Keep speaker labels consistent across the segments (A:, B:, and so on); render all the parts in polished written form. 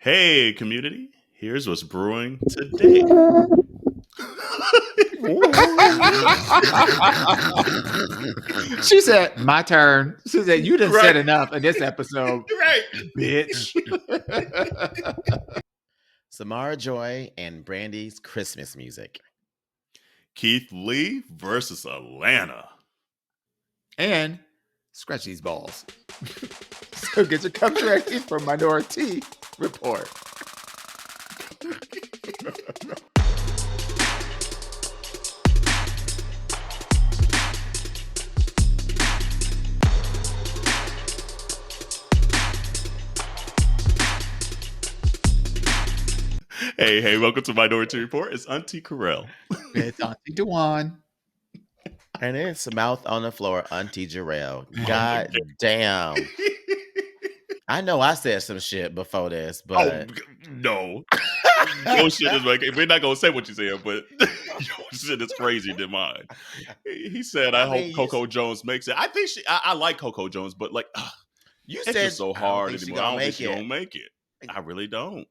A: Hey, community, here's what's brewing today.
B: She said, my turn. She said, you done
A: Right.
B: said enough in this episode,
A: Right.
B: bitch.
C: Samara Joy and Brandy's Christmas music.
A: Keith Lee versus Atlanta.
B: And scratch these balls. So get your cup ready for Minority Report.
A: Hey, welcome to Minority Report. It's Auntie Jerrell.
B: It's Auntie Dewan.
C: And it's Mouth on the Floor, Auntie Jerrell. God damn. I know I said some shit before this, but...
A: No. Your shit is like, we're not going to say what you said, but your shit is crazier than mine. He said, I hope CoCo Jones makes it. I think I like CoCo Jones, but like,
C: you
A: it's
C: said
A: just so hard anymore. I don't think she gonna make it. I really don't.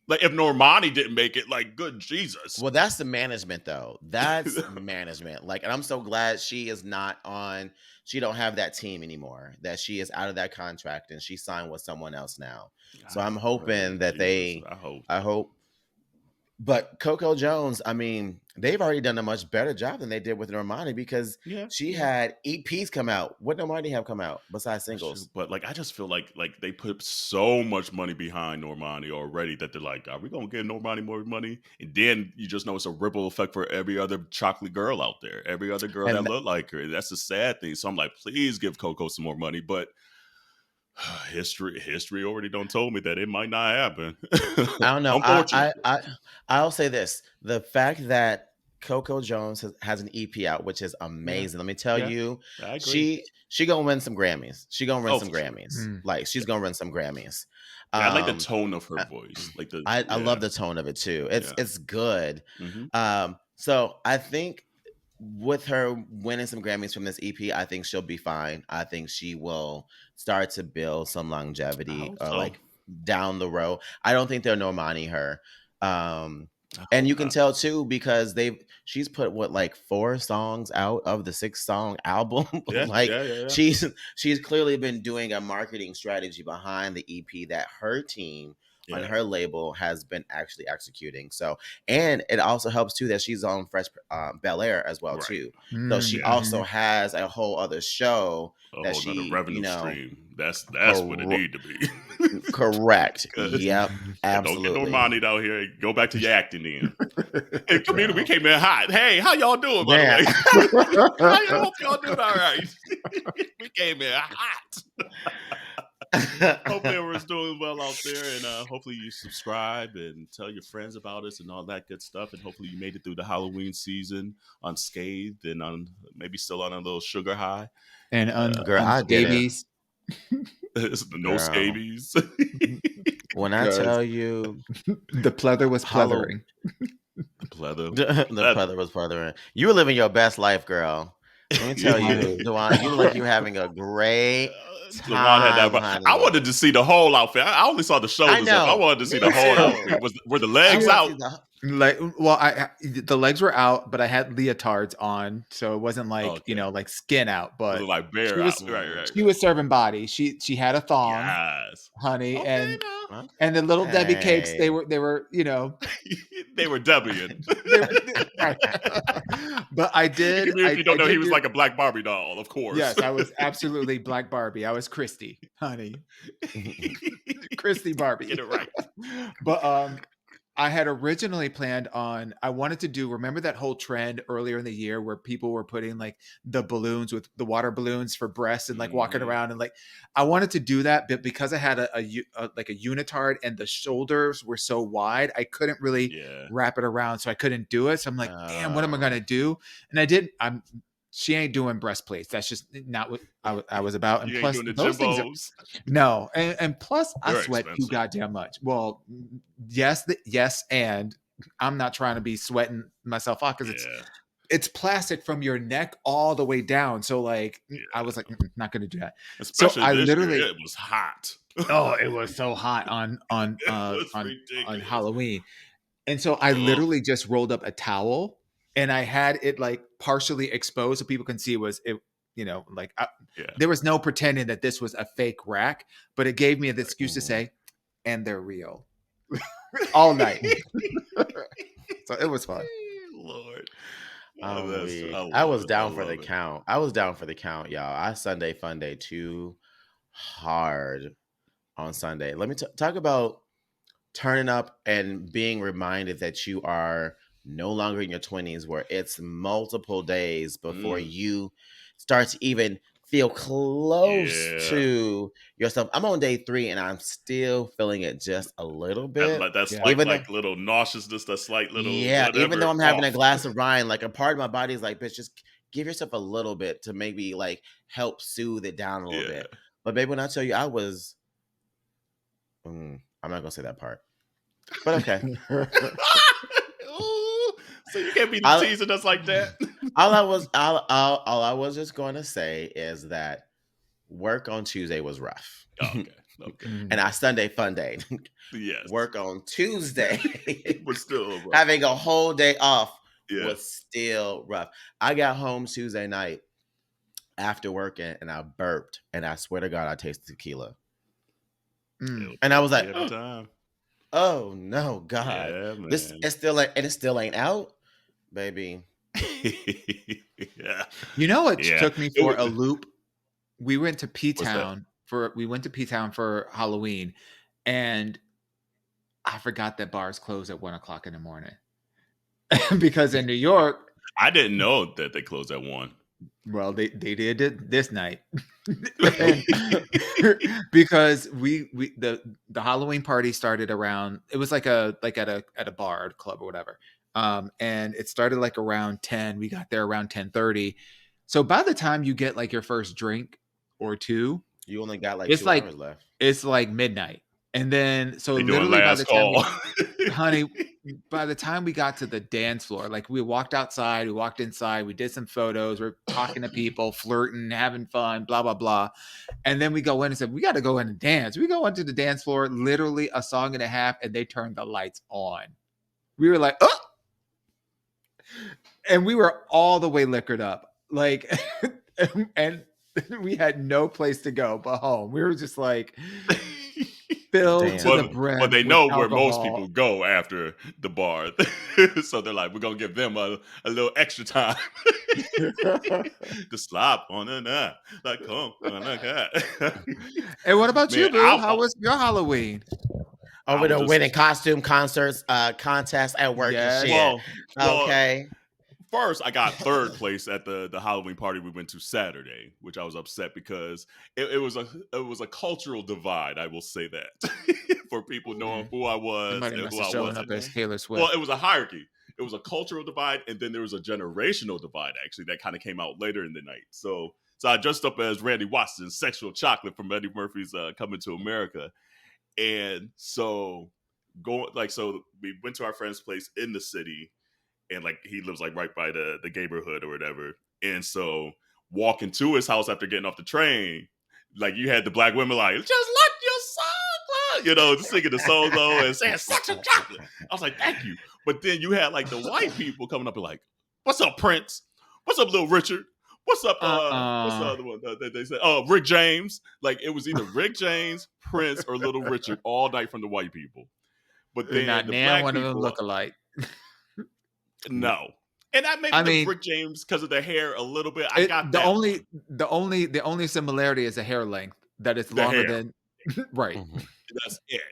A: Like, if Normani didn't make it, like, good Jesus.
C: Well, that's the management, though. That's management. Like, and I'm so glad she is not on. She don't have that team anymore. That she is out of that contract and she signed with someone else now. So I'm hoping that I hope. But CoCo Jones, I mean, they've already done a much better job than they did with Normani because she had EPs come out. What Normani have come out besides singles?
A: But like, I just feel like they put so much money behind Normani already that they're like, are we gonna give Normani more money? And then you just know it's a ripple effect for every other chocolate girl out there, every other girl that look like her. That's the sad thing. So I'm like, please give CoCo some more money, but. History already don't told me that it might not happen.
C: I don't know. I'll say this: the fact that CoCo Jones has an EP out, which is amazing. Let me tell you, she gonna win some Grammys. She gonna win some Grammys. Sure. Like she's gonna win some Grammys.
A: I like the tone of her voice. Like
C: I love the tone of it too. It's good. Mm-hmm. So I think with her winning some Grammys from this EP, I think she'll be fine. I think she will start to build some longevity like down the road. I don't think they'll Normani her. And you can tell too because she's put like 4 songs out of the 6-song album. She's clearly been doing a marketing strategy behind the EP that her team on her label has been actually executing. So, and it also helps too that she's on Fresh Bel-Air as well too. So she also has a whole other show that she
A: revenue stream. That's what it need to be.
C: Correct. Yep. Absolutely.
A: Don't get no money out here. Go back to your acting then. Hey, community, we came in hot. Hey, how y'all doing, by the way? I hope y'all doing all right. We came in hot. Hope everyone's doing well out there, and hopefully you subscribe and tell your friends about us and all that good stuff. And hopefully you made it through the Halloween season unscathed and maybe still on a little sugar high.
B: And scabies.
A: No scabies.
C: When I tell you,
B: the pleather was pleathering.
A: The
C: pleather was pleathering. You were living your best life, girl. Let me tell you, Dewan, you look like you're having a great time.
A: I wanted to see the whole outfit. I only saw the shoulders up. I wanted to see the whole outfit. Were the legs out?
B: The legs were out, but I had leotards on, so it wasn't like like skin out, but
A: like bare out. Right.
B: She was serving body. She had a thong, honey, and the little Debbie cakes. They were
A: they were Debbie.
B: But I did.
A: If you don't know, he was like a black Barbie doll, of course.
B: Yes, I was absolutely black Barbie. I was Christy, honey, Christy Barbie.
A: Get it right.
B: But I had originally planned on, I wanted to do, remember that whole trend earlier in the year where people were putting like the balloons with the water balloons for breasts and like walking around and like, I wanted to do that, but because I had a unitard and the shoulders were so wide, I couldn't really wrap it around. So I couldn't do it. So I'm like, damn, what am I going to do? And she ain't doing breastplates. That's just not what I was about. And plus, those things no. And plus, I sweat too goddamn much. Well, yes, and I'm not trying to be sweating myself off because it's plastic from your neck all the way down. So like, I was like, not going to do that.
A: Especially so I literally, it was hot.
B: Oh, it was so hot on
A: It was
B: on
A: ridiculous.
B: Halloween. And so I literally just rolled up a towel and I had it like partially exposed so people can see there was no pretending that this was a fake rack, but it gave me the excuse to say, and they're real all night. So it was fun.
A: Lord.
C: I was down for the count. I was down for the count, y'all. I Sunday fun day too hard on Sunday. Let me talk about turning up and being reminded that you are no longer in your 20s, where it's multiple days before you start to even feel close to yourself. I'm on day 3 and I'm still feeling it just a little bit.
A: That's like little nauseousness, that slight little whatever,
C: even though I'm having a glass of wine, like a part of my body is like, bitch, just give yourself a little bit to maybe like help soothe it down a little bit. But baby, when I tell you I was I'm not gonna say that part. But okay.
A: So you can't be teasing us like that.
C: All I was just going to say is that work on Tuesday was rough.
A: Okay.
C: And our Sunday fun day.
A: Yes.
C: Work on Tuesday.
A: was still rough.
C: Having a whole day off was still rough. I got home Tuesday night after working and I burped, and I swear to God I tasted tequila. And I was like, oh no, God.
A: Yeah, man.
C: It still ain't out, baby.
B: Yeah. You know what took me for a loop? We went to P-Town for Halloween, and I forgot that bars close at 1:00 in the morning. Because in New York,
A: I didn't know that they closed at 1.
B: Well, they did it this night. Because the Halloween party started around, it was like at a bar, club or whatever. And it started like around 10. We got there around 10:30. So by the time you get like your first drink or two,
C: you only got like 2 hours left.
B: It's like midnight. And then so literally by the time honey, by the time we got to the dance floor, like we walked outside, we walked inside, we did some photos, we're talking to people, flirting, having fun, blah, blah, blah. And then we go in and said, we got to go in and dance. We go into the dance floor, literally a song and a half, and they turned the lights on. We were like, oh! And we were all the way liquored up. Like, and we had no place to go but home. We were just like filled to the brim.
A: But they know where most people go after the bar. So they're like, we're going to give them a little extra time to slap on a night. Like, come on, like that.
B: Hey, what about you, Boo? How was your Halloween?
C: Over the winning costume concerts, contest at work and shit. Okay.
A: First, I got 3rd place at the Halloween party we went to Saturday, which I was upset because it was a cultural divide. I will say that for people knowing who I was and who I wasn't.
B: As Taylor Swift.
A: Well, it was a hierarchy. It was a cultural divide, and then there was a generational divide actually that kind of came out later in the night. So I dressed up as Randy Watson, Sexual Chocolate from Eddie Murphy's Coming to America, and so we went to our friend's place in the city. And like he lives like right by the neighborhood or whatever. And so walking to his house after getting off the train, like you had the black women like, just like your song, singing the solo and saying sexual chocolate. I was like, thank you. But then you had like the white people coming up and like, what's up, Prince? What's up, Little Richard? What's up? What's the other one that they said? Oh, Rick James. Like it was either Rick James, Prince, or Little Richard all night from the white people. But then
B: not now one of them look alike.
A: No, and I mean Rick James because of the hair a little bit. I got
B: the only similarity is the hair length, that it's longer than right.
A: That's it.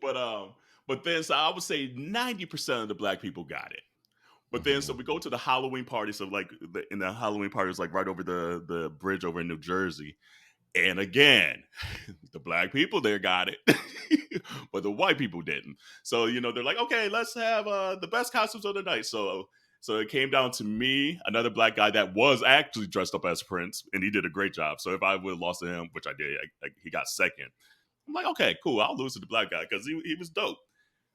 A: But then so I would say 90% of the black people got it. But then so we go to the Halloween party. So like in the Halloween party is like right over the bridge over in New Jersey. And again, the black people there got it, but the white people didn't. So, they're like, okay, let's have the best costumes of the night. So it came down to me, another black guy that was actually dressed up as Prince, and he did a great job. So if I would have lost to him, which I did, he got second. I'm like, okay, cool. I'll lose to the black guy because he was dope.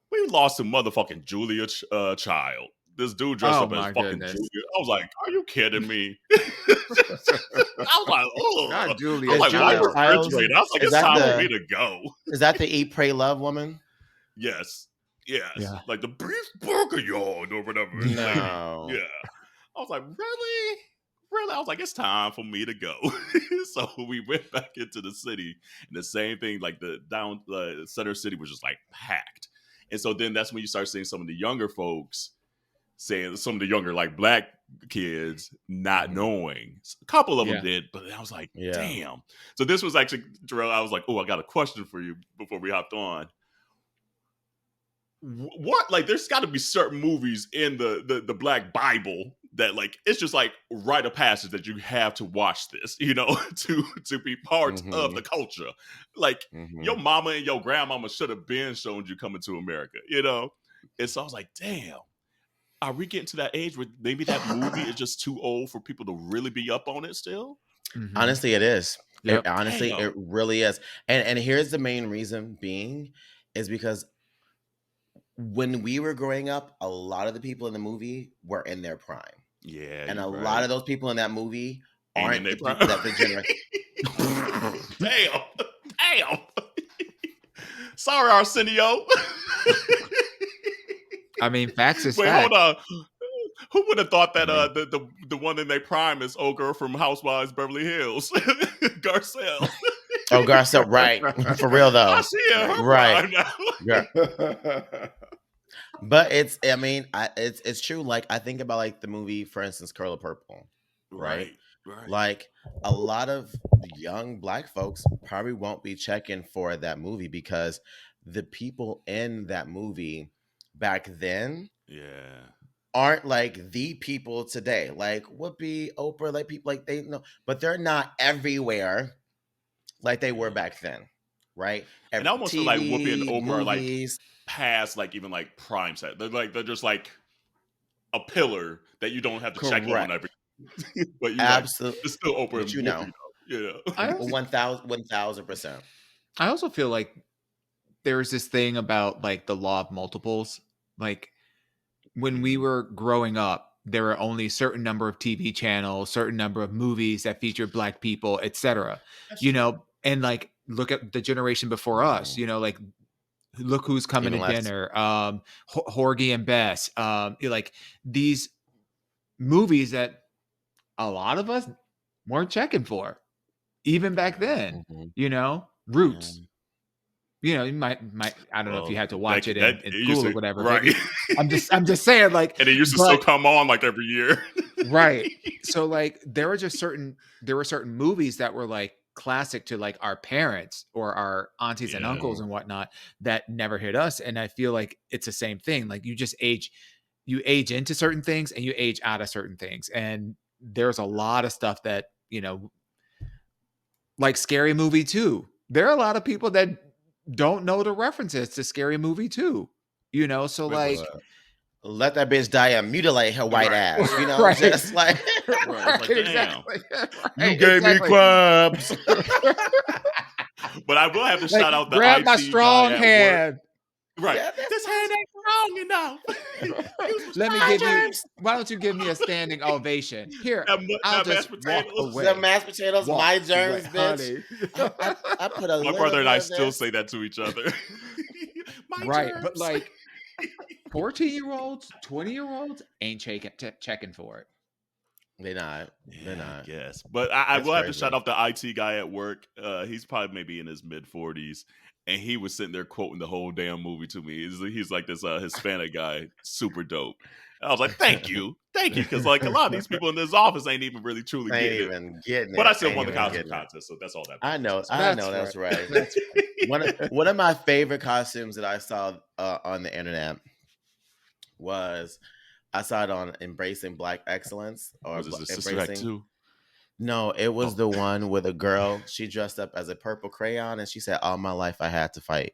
A: We lost to motherfucking Julia Child. this dude dressed up as fucking Julius. I was like, are you kidding me? I was like, oh,
B: Not
A: I
B: Julius.
A: was like, why
C: Julia Childs.
A: refrigerate? I was like,
C: Is
A: it's
C: that
A: time
C: the-
A: for me to go.
C: Is that the Eat, Pray, Love woman?
A: Yes.
B: Yeah.
A: Like the beef burger yard or whatever.
C: No.
A: Like, yeah. I was like, really? Really? I was like, it's time for me to go. So we went back into the city, and the same thing, like the center city was just like packed. And so then that's when you start seeing some of the younger folks saying, some of the younger like black kids not knowing. A couple of them did, but I was like, damn. So this was actually, Jerrell, I was like, oh, I got a question for you before we hopped on. What, like, there's got to be certain movies in the Black Bible that, like, it's just like rite of passage that you have to watch this, you know, to be part of the culture. Like, your mama and your grandmama should have been shown you Coming to America, you know. And so I was like, damn, are we getting to that age where maybe that movie is just too old for people to really be up on it still?
C: Honestly, it is.
B: Yep.
C: It really is. And here's the main reason being is because when we were growing up, a lot of the people in the movie were in their prime.
A: Yeah.
C: And a lot of those people in that movie aren't the people
A: prime.
C: that the generation.
A: Damn. Sorry, Arsenio.
B: I mean, facts is
A: Wait,
B: fact.
A: hold on. Who would have thought that the one in their prime is old girl from Housewives Beverly Hills, Garcelle?
C: Oh, Garcelle, right? For real though,
A: I see her
C: right?
A: Now.
C: But it's true. Like I think about like the movie, for instance, Color Purple, right? Like a lot of young black folks probably won't be checking for that movie because the people in that movie back then, aren't like the people today. Like Whoopi, Oprah, like people like they know, but they're not everywhere like they were back then, right?
A: And I almost feel like Whoopi and Oprah are like
C: movies.
A: past like even like prime set. They're just like a pillar that you don't have to check on every. But you absolutely, like, it's still Oprah and Whoopi, though.
B: I
C: 1000%.
B: I also feel like there's this thing about like the law of multiples. Like when we were growing up, there were only a certain number of TV channels, certain number of movies that featured black people, etc. You know, and like look at the generation before us. You know, like look who's coming to dinner. Horgy and Bess. Like these movies that a lot of us weren't checking for, even back then. You know, Roots. You know, you might. I don't know if you had to watch it in school or whatever.
A: Right.
B: I'm just saying, like,
A: and it used to still come on like every year.
B: Right. So, like, there were certain movies that were like classic to like our parents or our aunties and uncles and whatnot that never hit us. And I feel like it's the same thing. Like you age into certain things and you age out of certain things. And there's a lot of stuff that, you know, like Scary Movie 2. There are a lot of people that don't know the references to Scary Movie 2, you know, so like
C: let that bitch die and mutilate her white ass, you know, just like,
B: exactly.
C: You gave me crabs.
A: But I will have to shout out the
B: grab
A: IT
B: my strong
A: guy at
B: hand.
A: Work. Right. Yeah, this hand ain't strong enough.
B: Let me give you. Why don't you give me a standing ovation? Here, I'll just walk away.
C: The mashed potatoes, my germs, bitch. I put a
A: my brother and I still say that to each other.
B: Right, germs. But like 14-year-olds, 20-year-olds ain't checking for it.
C: They're not.
A: Yes, but I will have to shout out the IT guy at work. He's probably maybe in his mid-40s. And he was sitting there quoting the whole damn movie to me. He's like this Hispanic guy, super dope. And I was like, thank you. Because like a lot of these people in this office ain't even really truly getting it. But I still won the costume contest, so that's all that matters.
C: I know, that's right. One of my favorite costumes that I saw on the internet was, I saw it on Embracing Black Excellence. Or
A: was this Sister Act 2?
C: No, it was the one with a girl. She dressed up as a purple crayon, and she said, "All my life I had to fight."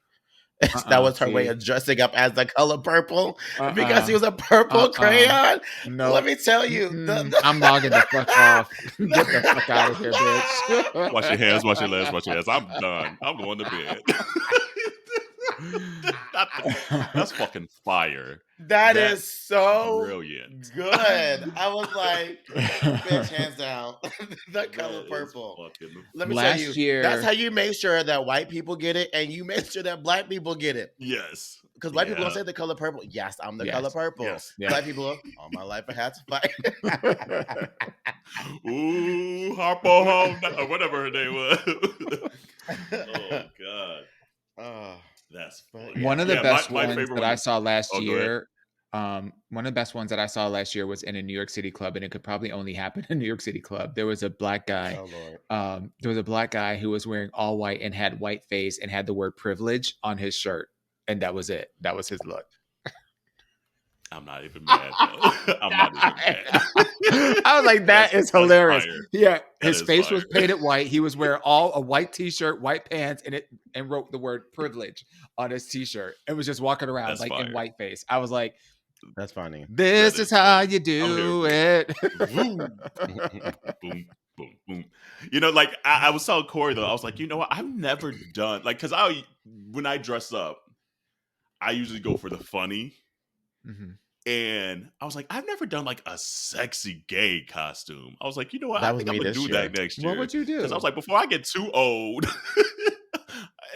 C: That was her way of dressing up as the color purple because she was a purple crayon. No, let me tell you,
B: I'm logging the fuck off. Get the fuck out of here, bitch.
A: Wash your hands, wash your legs, wash your hands. I'm done. I'm going to bed. That's fucking fire.
C: That is so
A: brilliant.
C: good. I was like, bitch, hands down. The color purple. Let me tell you, that's how you make sure that white people get it, and you make sure that black people get it.
A: Yes.
C: Because white people don't say the color purple. Yes, I'm the color purple.
A: Yes.
C: Black people are, all my life I had to fight.
A: Ooh, Harpo Home, or whatever her name was. Oh, God.
C: Oh,
A: that's funny.
B: One of the best ones that I saw last year. One of the best ones that I saw last year was in a New York City club, and it could probably only happen in a New York City club. There was a black guy.
C: Oh, Lord.
B: There was a black guy who was wearing all white and had white face and had the word privilege on his shirt, and that was it. That was his look.
A: I'm not even mad, though. I'm not even mad.
B: I was like, that is hilarious. Yeah, his face
A: fire.
B: was painted white. He was wearing a white t-shirt, white pants, and wrote the word privilege on his t-shirt. And was just walking around in white face. I was like,
C: that's funny.
B: This is how you do it.
A: Boom, boom, boom. You know, like I was telling Corey though, I was like, you know what? I've never done because when I dress up, I usually go for the funny.
B: Mm-hmm.
A: And I was like, I've never done like a sexy gay costume. I was like, you know what? I think I'm gonna do that next year.
B: What would you do?
A: Because I was like, before I get too old,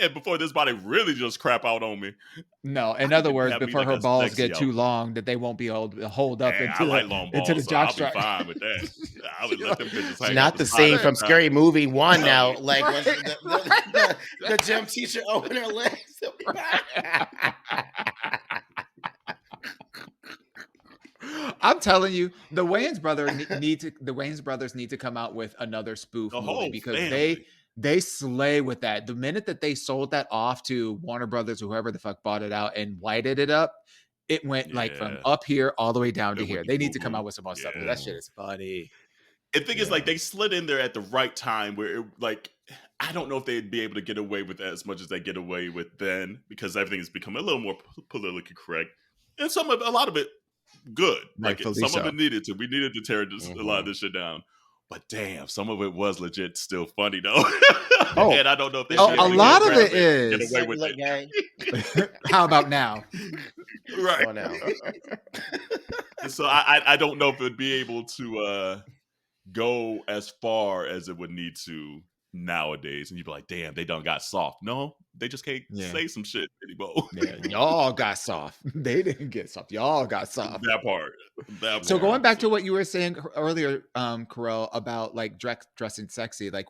A: and before this body really just crap out on me.
B: No, in other words, before her balls get too long, that they won't be able to hold up into the jockstrap.
A: I'll be fine with that. I would let them bitches hang
C: not the scene from Scary Movie 1 now. Like when the gym teacher opened her legs.
B: I'm telling you, the Wayans brothers need to come out with another spoof movie because they slay with that. The minute that they sold that off to Warner Brothers, whoever the fuck bought it out and whited it up, it went like from up here all the way down to here. They need to come out with some more stuff. That shit is funny.
A: The thing is, like, they slid in there at the right time where, I don't know if they'd be able to get away with as much as they get away with then because everything has become a little more politically correct. And a lot of it, good. Like some of it needed to. We needed to tear a lot of this shit down. But damn, some of it was legit still funny though. And I don't know if they
B: a lot of it is
A: get away with it.
B: How about now?
A: Right.
C: Oh, now.
A: So I don't know if it'd be able to go as far as it would need to nowadays. And you'd be like, damn, they done got soft. No, they just can't say some shit anymore.
B: Y'all got soft. They didn't get soft. Y'all got soft.
A: That part.
B: So going back to what you were saying earlier, Carell, about like dressing sexy, like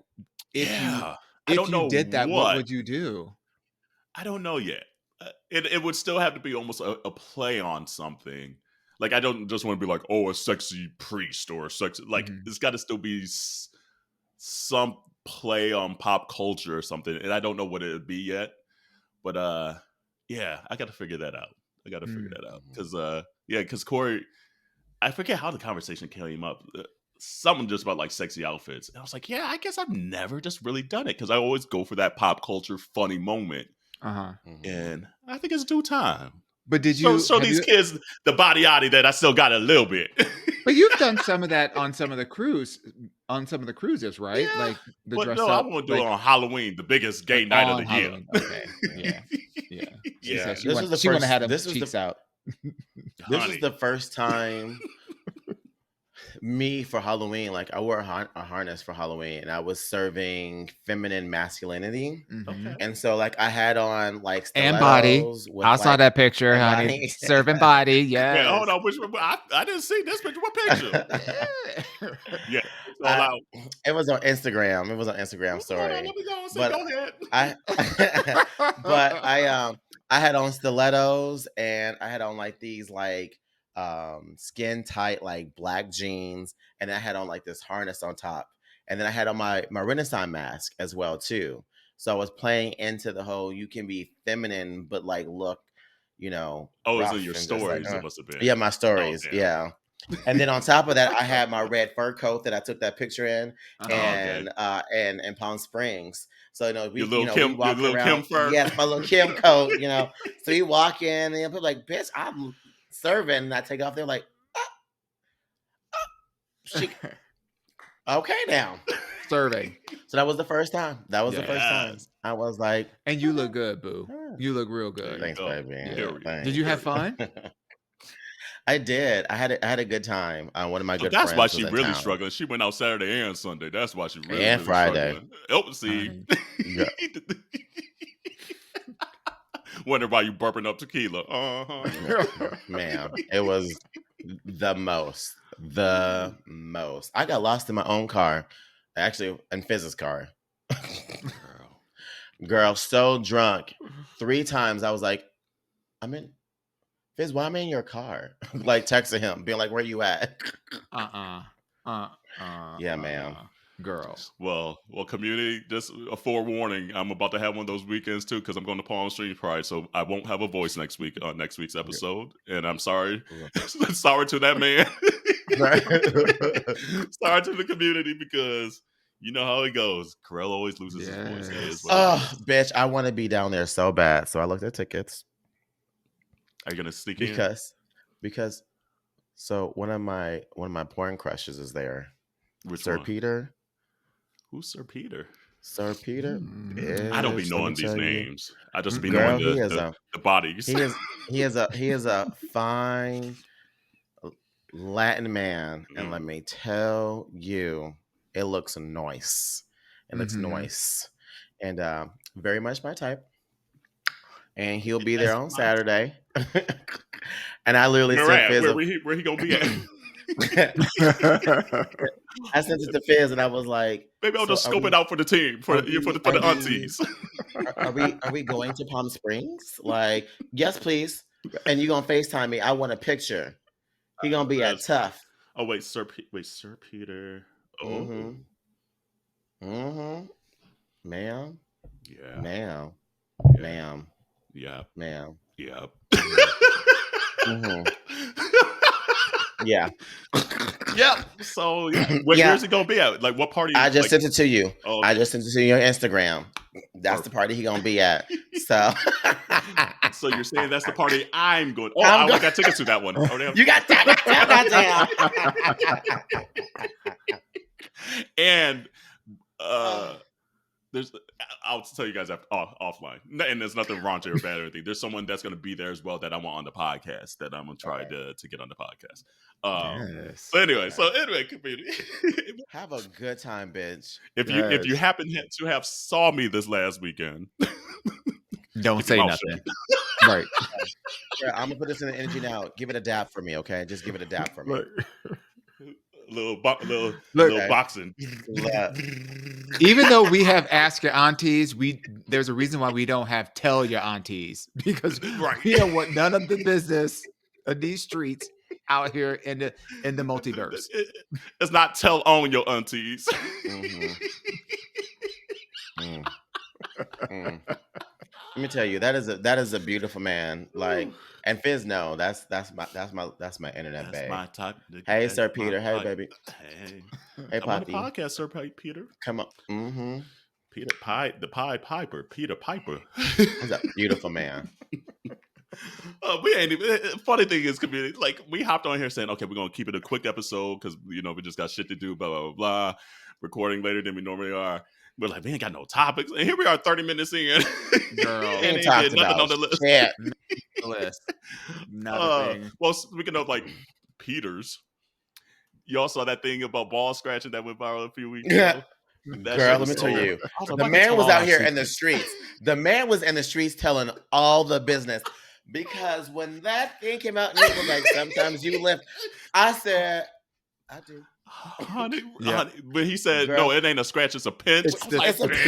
B: if you did that, what would you do?
A: I don't know yet. It would still have to be almost a play on something. Like I don't just want to be like, oh, a sexy priest or a sexy it's got to still be some play on pop culture or something, and I don't know what it would be yet. But I got to figure that out. Because Corey, I forget how the conversation came up. Something just about like sexy outfits, and I was like, I guess I've never just really done it because I always go for that pop culture funny moment. And I think it's due time.
B: But did you
A: show these kids the body that I still got a little bit?
B: But you've done some of that on some of the cruises, right?
A: Yeah,
B: like the
A: but
B: dress
A: no,
B: up.
A: I want to do it on Halloween, the biggest gay night of the
B: Halloween.
A: year.
B: Okay,
C: yeah.
B: She wanted to have them cheeks out.
C: This is the first time me for Halloween, like I wore a harness for Halloween, and I was serving feminine masculinity, and so like I had on like
B: and body. I saw that picture, honey.
C: Body.
B: Serving body, yeah.
A: Wait, hold on, which one? I didn't see this picture. What picture? Yeah, it's all out.
C: It was on Instagram. It was on Instagram story.
A: Let me go and say, go
C: ahead. I had on stilettos, and I had on like these like skin tight like black jeans, and I had on like this harness on top, and then I had on my Renaissance mask as well too. So I was playing into the whole you can be feminine but like look,
A: it's in your stories. It must have been.
C: Yeah, my stories. Yeah. And then on top of that, I had my red fur coat that I took that picture in, and Palm Springs. So
A: your little Kim fur.
C: Yes, my little Kim coat. So you walk in, and people are like, "Bitch, I'm serving," and I take off. They're like, okay now.
B: Serving.
C: So that was the first time. The first time. I was like,
B: and you look good, boo. You look real good.
C: Thanks, baby.
B: Did you have fun?
C: I did. I had a good time. One of my good
A: that's
C: friends
A: why
C: was
A: she
C: in
A: really
C: town.
A: struggling. She went out Saturday and Sunday. That's why she really,
C: And
A: really
C: Friday.
A: struggling. Oh, see.
C: Yeah.
A: Wonder why you burping up tequila. Uh-huh.
C: Man, it was the most. The most. I got lost in my own car. Actually, in Fizz's car. Girl, so drunk. 3 times I was like, I'm in Fizz, why am I in your car? Like texting him, being like, where you at? Yeah, man.
B: Girl.
A: Well, community, just a forewarning. I'm about to have one of those weekends too because I'm going to Palm Springs Pride, so I won't have a voice next week on next week's episode. And I'm sorry, sorry to that man, sorry to the community because you know how it goes. Jerrell always loses his voice. It is what it is.
C: Bitch, I want to be down there so bad, so I looked at tickets.
A: Are you gonna sneak
C: because so one of my porn crushes is there.
A: Which
C: Sir
A: one?
C: Peter.
A: Who's Sir Peter?
C: Sir Peter. Bitch,
A: I don't be knowing these names. I just be
C: Girl,
A: knowing the bodies.
C: He is a fine Latin man, and let me tell you, it looks nice. It looks nice, and very much my type. And he'll be there on Saturday. And I literally sent Fizz.
A: Where he gonna be at?
C: I sent it to Fizz, and I was like,
A: "Maybe I'll just scope it out for the team, for the aunties."
C: Are we going to Palm Springs? Like, yes, please. And you gonna FaceTime me? I want a picture. He gonna be at Tough.
A: Oh wait, Sir Peter. Oh.
C: Ma'am.
A: Yeah.
C: Ma'am.
A: Yeah.
C: Ma'am.
A: Yeah.
C: Ma'am.
A: Yeah.
C: Yeah.
A: Yep. So where's it gonna be at? Like what party?
C: I just sent it to you.
A: Oh,
C: I just sent it to your Instagram. That's the party he gonna be at. So
A: so you're saying that's the party I'm going. Oh, I got tickets to that one. Oh, damn.
C: You got that?
A: And I'll tell you guys offline. And there's nothing raunchy or bad or anything. There's someone that's going to be there as well that I want on the podcast that I'm going to try to get on the podcast. So anyway, community.
C: Have a good time, bitch.
A: If you happen to have saw me this last weekend,
B: don't say nothing. Right.
C: Yeah, I'm gonna put this in the energy now. Give it a dap for me, okay? Just give it a dap for me.
A: little boxing.
B: Even though we have ask your aunties, there's a reason why we don't have tell your aunties, because we don't want none of the business of these streets out here in the multiverse.
A: It's not tell on your aunties.
C: Let me tell you, that is a beautiful man. Like, and Fizz, no, that's my internet babe.
A: My type.
C: Hey, Sir Peter. Hey, baby.
A: Hey, Poppy. I'm on the podcast, Sir Peter.
C: Come on.
A: Peter Piper. Peter Piper.
C: He's a beautiful man.
A: We ain't even. Funny thing is, community, like we hopped on here saying, okay, we're gonna keep it a quick episode because we just got shit to do. Blah blah blah. Recording later than we normally are. We're like, we ain't got no topics, and here we are, 30 minutes in.
B: Girl,
A: and ain't nothing on the list.
C: Yeah.
B: Not a thing.
A: Well, speaking of like Peters, you all saw that thing about ball scratching that went viral a few weeks ago.
C: Girl, let me tell you, the man was out here in the streets. The man was in the streets telling all the business. Because when that thing came out, and he was like, sometimes you lift. I said, I do.
A: Honey, but he said, girl, no, it ain't a scratch, it's a pinch.
B: It's the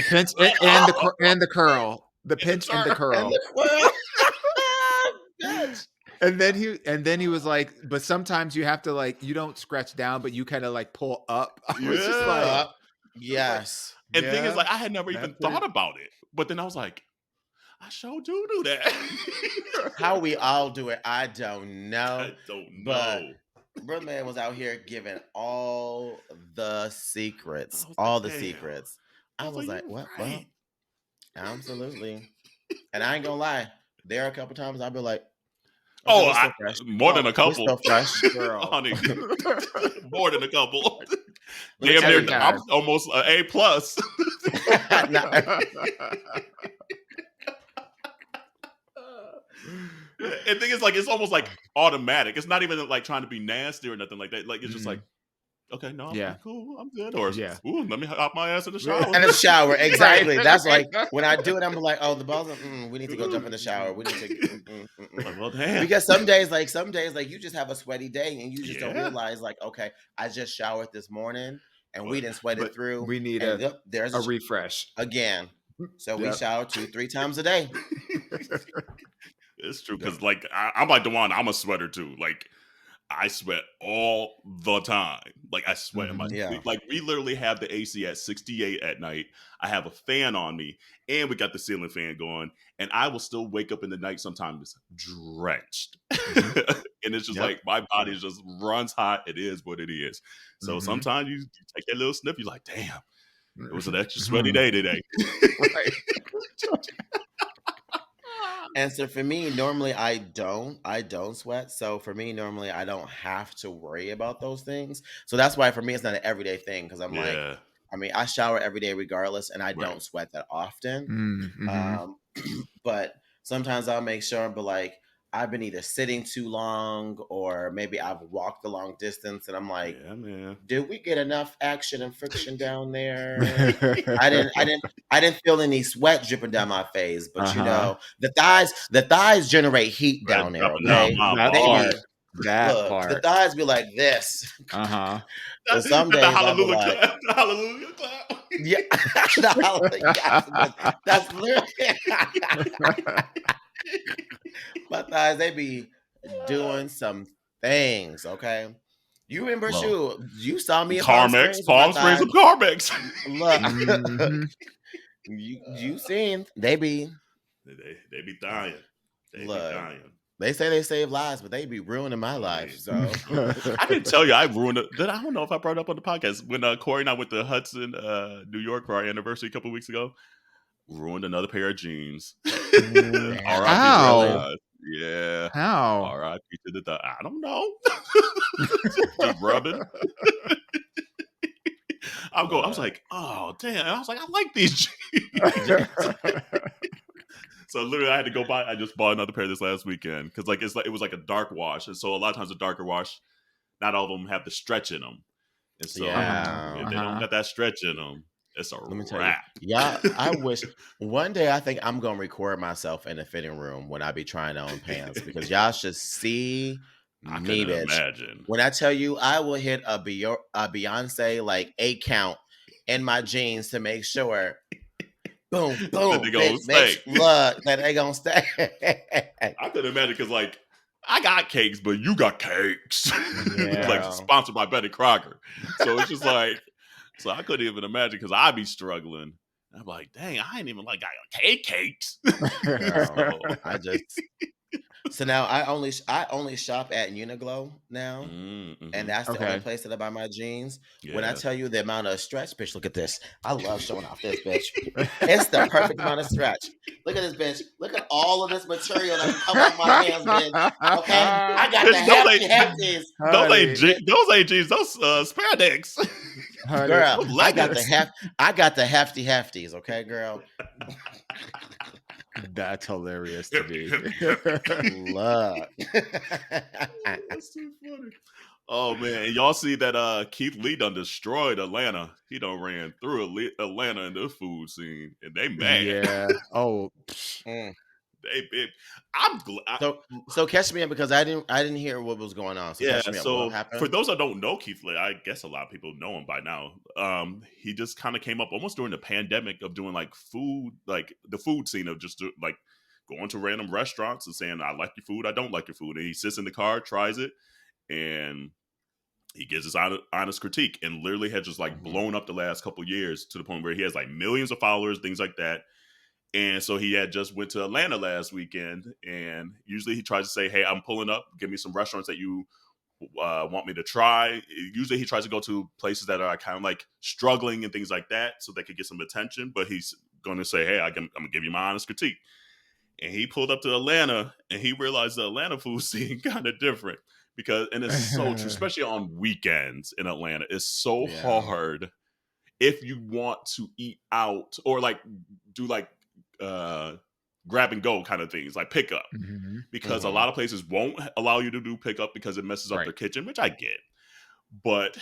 B: pinch and the curl. The pinch and the curl. And then he was like, but sometimes you have to like, you don't scratch down, but you kind of like pull up. I was just like,
C: yes.
A: And the thing is, like, I had never even thought about it. But then I was like, I sure do that.
C: How we all do it, I don't know. But Brother Man was out here giving all the secrets. All the secrets. I was like, what? Right. Well, absolutely. And I ain't gonna lie. There are a couple times I'll be like,
A: more than a couple.
C: So fresh,
A: girl. Honey. More than a couple. Damn near, I'm almost an A+. And thing is, like, it's almost like automatic. It's not even like trying to be nasty or nothing like that. Like, it's just like, okay, no, I'm cool, I'm good. Or, ooh, let me hop my ass in the shower.
C: In the shower, exactly. That's like when I do it, I'm like, oh, the balls. We need to go jump in the shower. We need to.
A: Well, damn.
C: Because some days, you just have a sweaty day and you just don't realize, like, okay, I just showered this morning and we didn't sweat it through.
B: We need
C: there's
B: a refresh
C: again. So we shower 2-3 times a day.
A: It's true because, like, I'm like DeJuan. I'm a sweater too. Like, I sweat all the time. Like, I sweat in my sleep. Like, we literally have the AC at 68 at night. I have a fan on me, and we got the ceiling fan going. And I will still wake up in the night sometimes drenched. And it's just like my body just runs hot. It is what it is. So sometimes you take that little sniff. You're like, damn, it was an extra sweaty day today.
B: Right.
C: And so for me, normally I don't sweat. So for me, normally I don't have to worry about those things. So that's why for me, it's not an everyday thing. Cause I'm like, I mean, I shower every day regardless, and I don't sweat that often. But sometimes I'll make sure, but like, I've been either sitting too long or maybe I've walked a long distance and I'm like, did we get enough action and friction down there? I didn't feel any sweat dripping down my face, but you know, the thighs generate heat down there. Okay, the thighs be like this. So some days I'll be like,
A: the hallelujah clap.
C: Yeah, that's literally. My thighs, they be doing some things, okay? You remember, you saw me at Palm Springs and
A: Carmex.
C: Look, you seen, they be
A: dying. They be dying.
C: They say they save lives, but they be ruining my life. So
A: I didn't tell you I ruined it. I don't know if I brought it up on the podcast when Corey and I went to Hudson, New York for our anniversary a couple of weeks ago. Ruined another pair of jeans.
B: How?
A: Yeah.
B: How?
A: R.I.P. to the I don't know. Just rubbing. I was like, oh damn. I was like, I like these jeans. So literally, I had to go buy. I just bought another pair this last weekend because it was like a dark wash, and so a lot of times a darker wash, not all of them have the stretch in them, and so if they don't got that stretch in them, it's a wrap.
C: Yeah, I wish one day I think I'm gonna record myself in the fitting room when I be trying on pants because y'all should see me, bitch.
A: Imagine
C: when I tell you I will hit a Beyonce like 8 count in my jeans to make sure. Boom, boom, bitch, look, that they gonna stay.
A: I couldn't imagine because, like, I got cakes, but you got cakes. Like, sponsored by Betty Crocker. So it's just like, so I couldn't even imagine because I'd be struggling. I'm like, dang, I ain't even like got cakes.
C: So now I only shop at Uniqlo now, and that's the only place that I buy my jeans. Yeah. When I tell you the amount of stretch, bitch, look at this. I love showing off this, bitch. It's the perfect amount of stretch. Look at this, bitch. Look at all of this material that come off my hands, bitch. Okay, I got the hefties.
A: Those ain't jeans. Those spandex.
C: Girl, I got the hefty hefties. Okay, girl.
B: That's hilarious to me.
C: Look.
A: That's too funny. Oh man, and y'all see that Keith Lee done destroyed Atlanta. He done ran through Atlanta in the food scene, and they mad.
B: Yeah. Oh.
A: I'm glad.
C: So catch me up because I didn't hear what was going on. So catch me up. What happened?
A: For those that don't know Keith Lee, I guess a lot of people know him by now. He just kind of came up almost during the pandemic of doing like food, like the food scene of just like going to random restaurants and saying, I like your food, I don't like your food. And he sits in the car, tries it, and he gives his honest critique, and literally had just like blown up the last couple years to the point where he has like millions of followers, things like that. And so he had just went to Atlanta last weekend, and usually he tries to say, hey, I'm pulling up, give me some restaurants that you want me to try. Usually he tries to go to places that are kind of like struggling and things like that so they could get some attention, but he's going to say, hey, I'm going to give you my honest critique. And he pulled up to Atlanta, and he realized the Atlanta food scene kind of different and it's so true, especially on weekends in Atlanta. It's so hard if you want to eat out or like do like grab and go kind of things, like pickup, because a
C: Mm-hmm.
A: lot of places won't allow you to do pickup because it messes up
B: Right.
A: their kitchen, which I get. But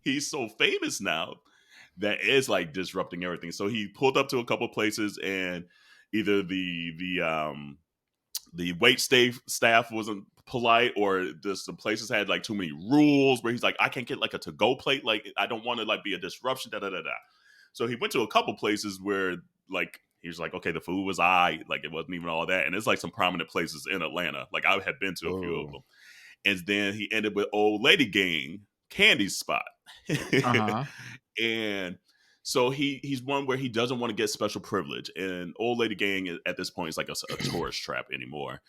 A: he's so famous now that is like disrupting everything. So he pulled up to a couple places, and either the wait staff wasn't polite, or just the places had like too many rules where he's like, I can't get like a to-go plate, like I don't want to like be a disruption, da da da da. So he went to a couple places where like he was like, okay, the food was like it wasn't even all that, and it's like some prominent places in Atlanta, like I had been to a few of
C: Ooh.
A: them. And then he ended with Old Lady Gang Candy's spot. And so he's one where he doesn't want to get special privilege, and Old Lady Gang at this point is like a tourist trap anymore.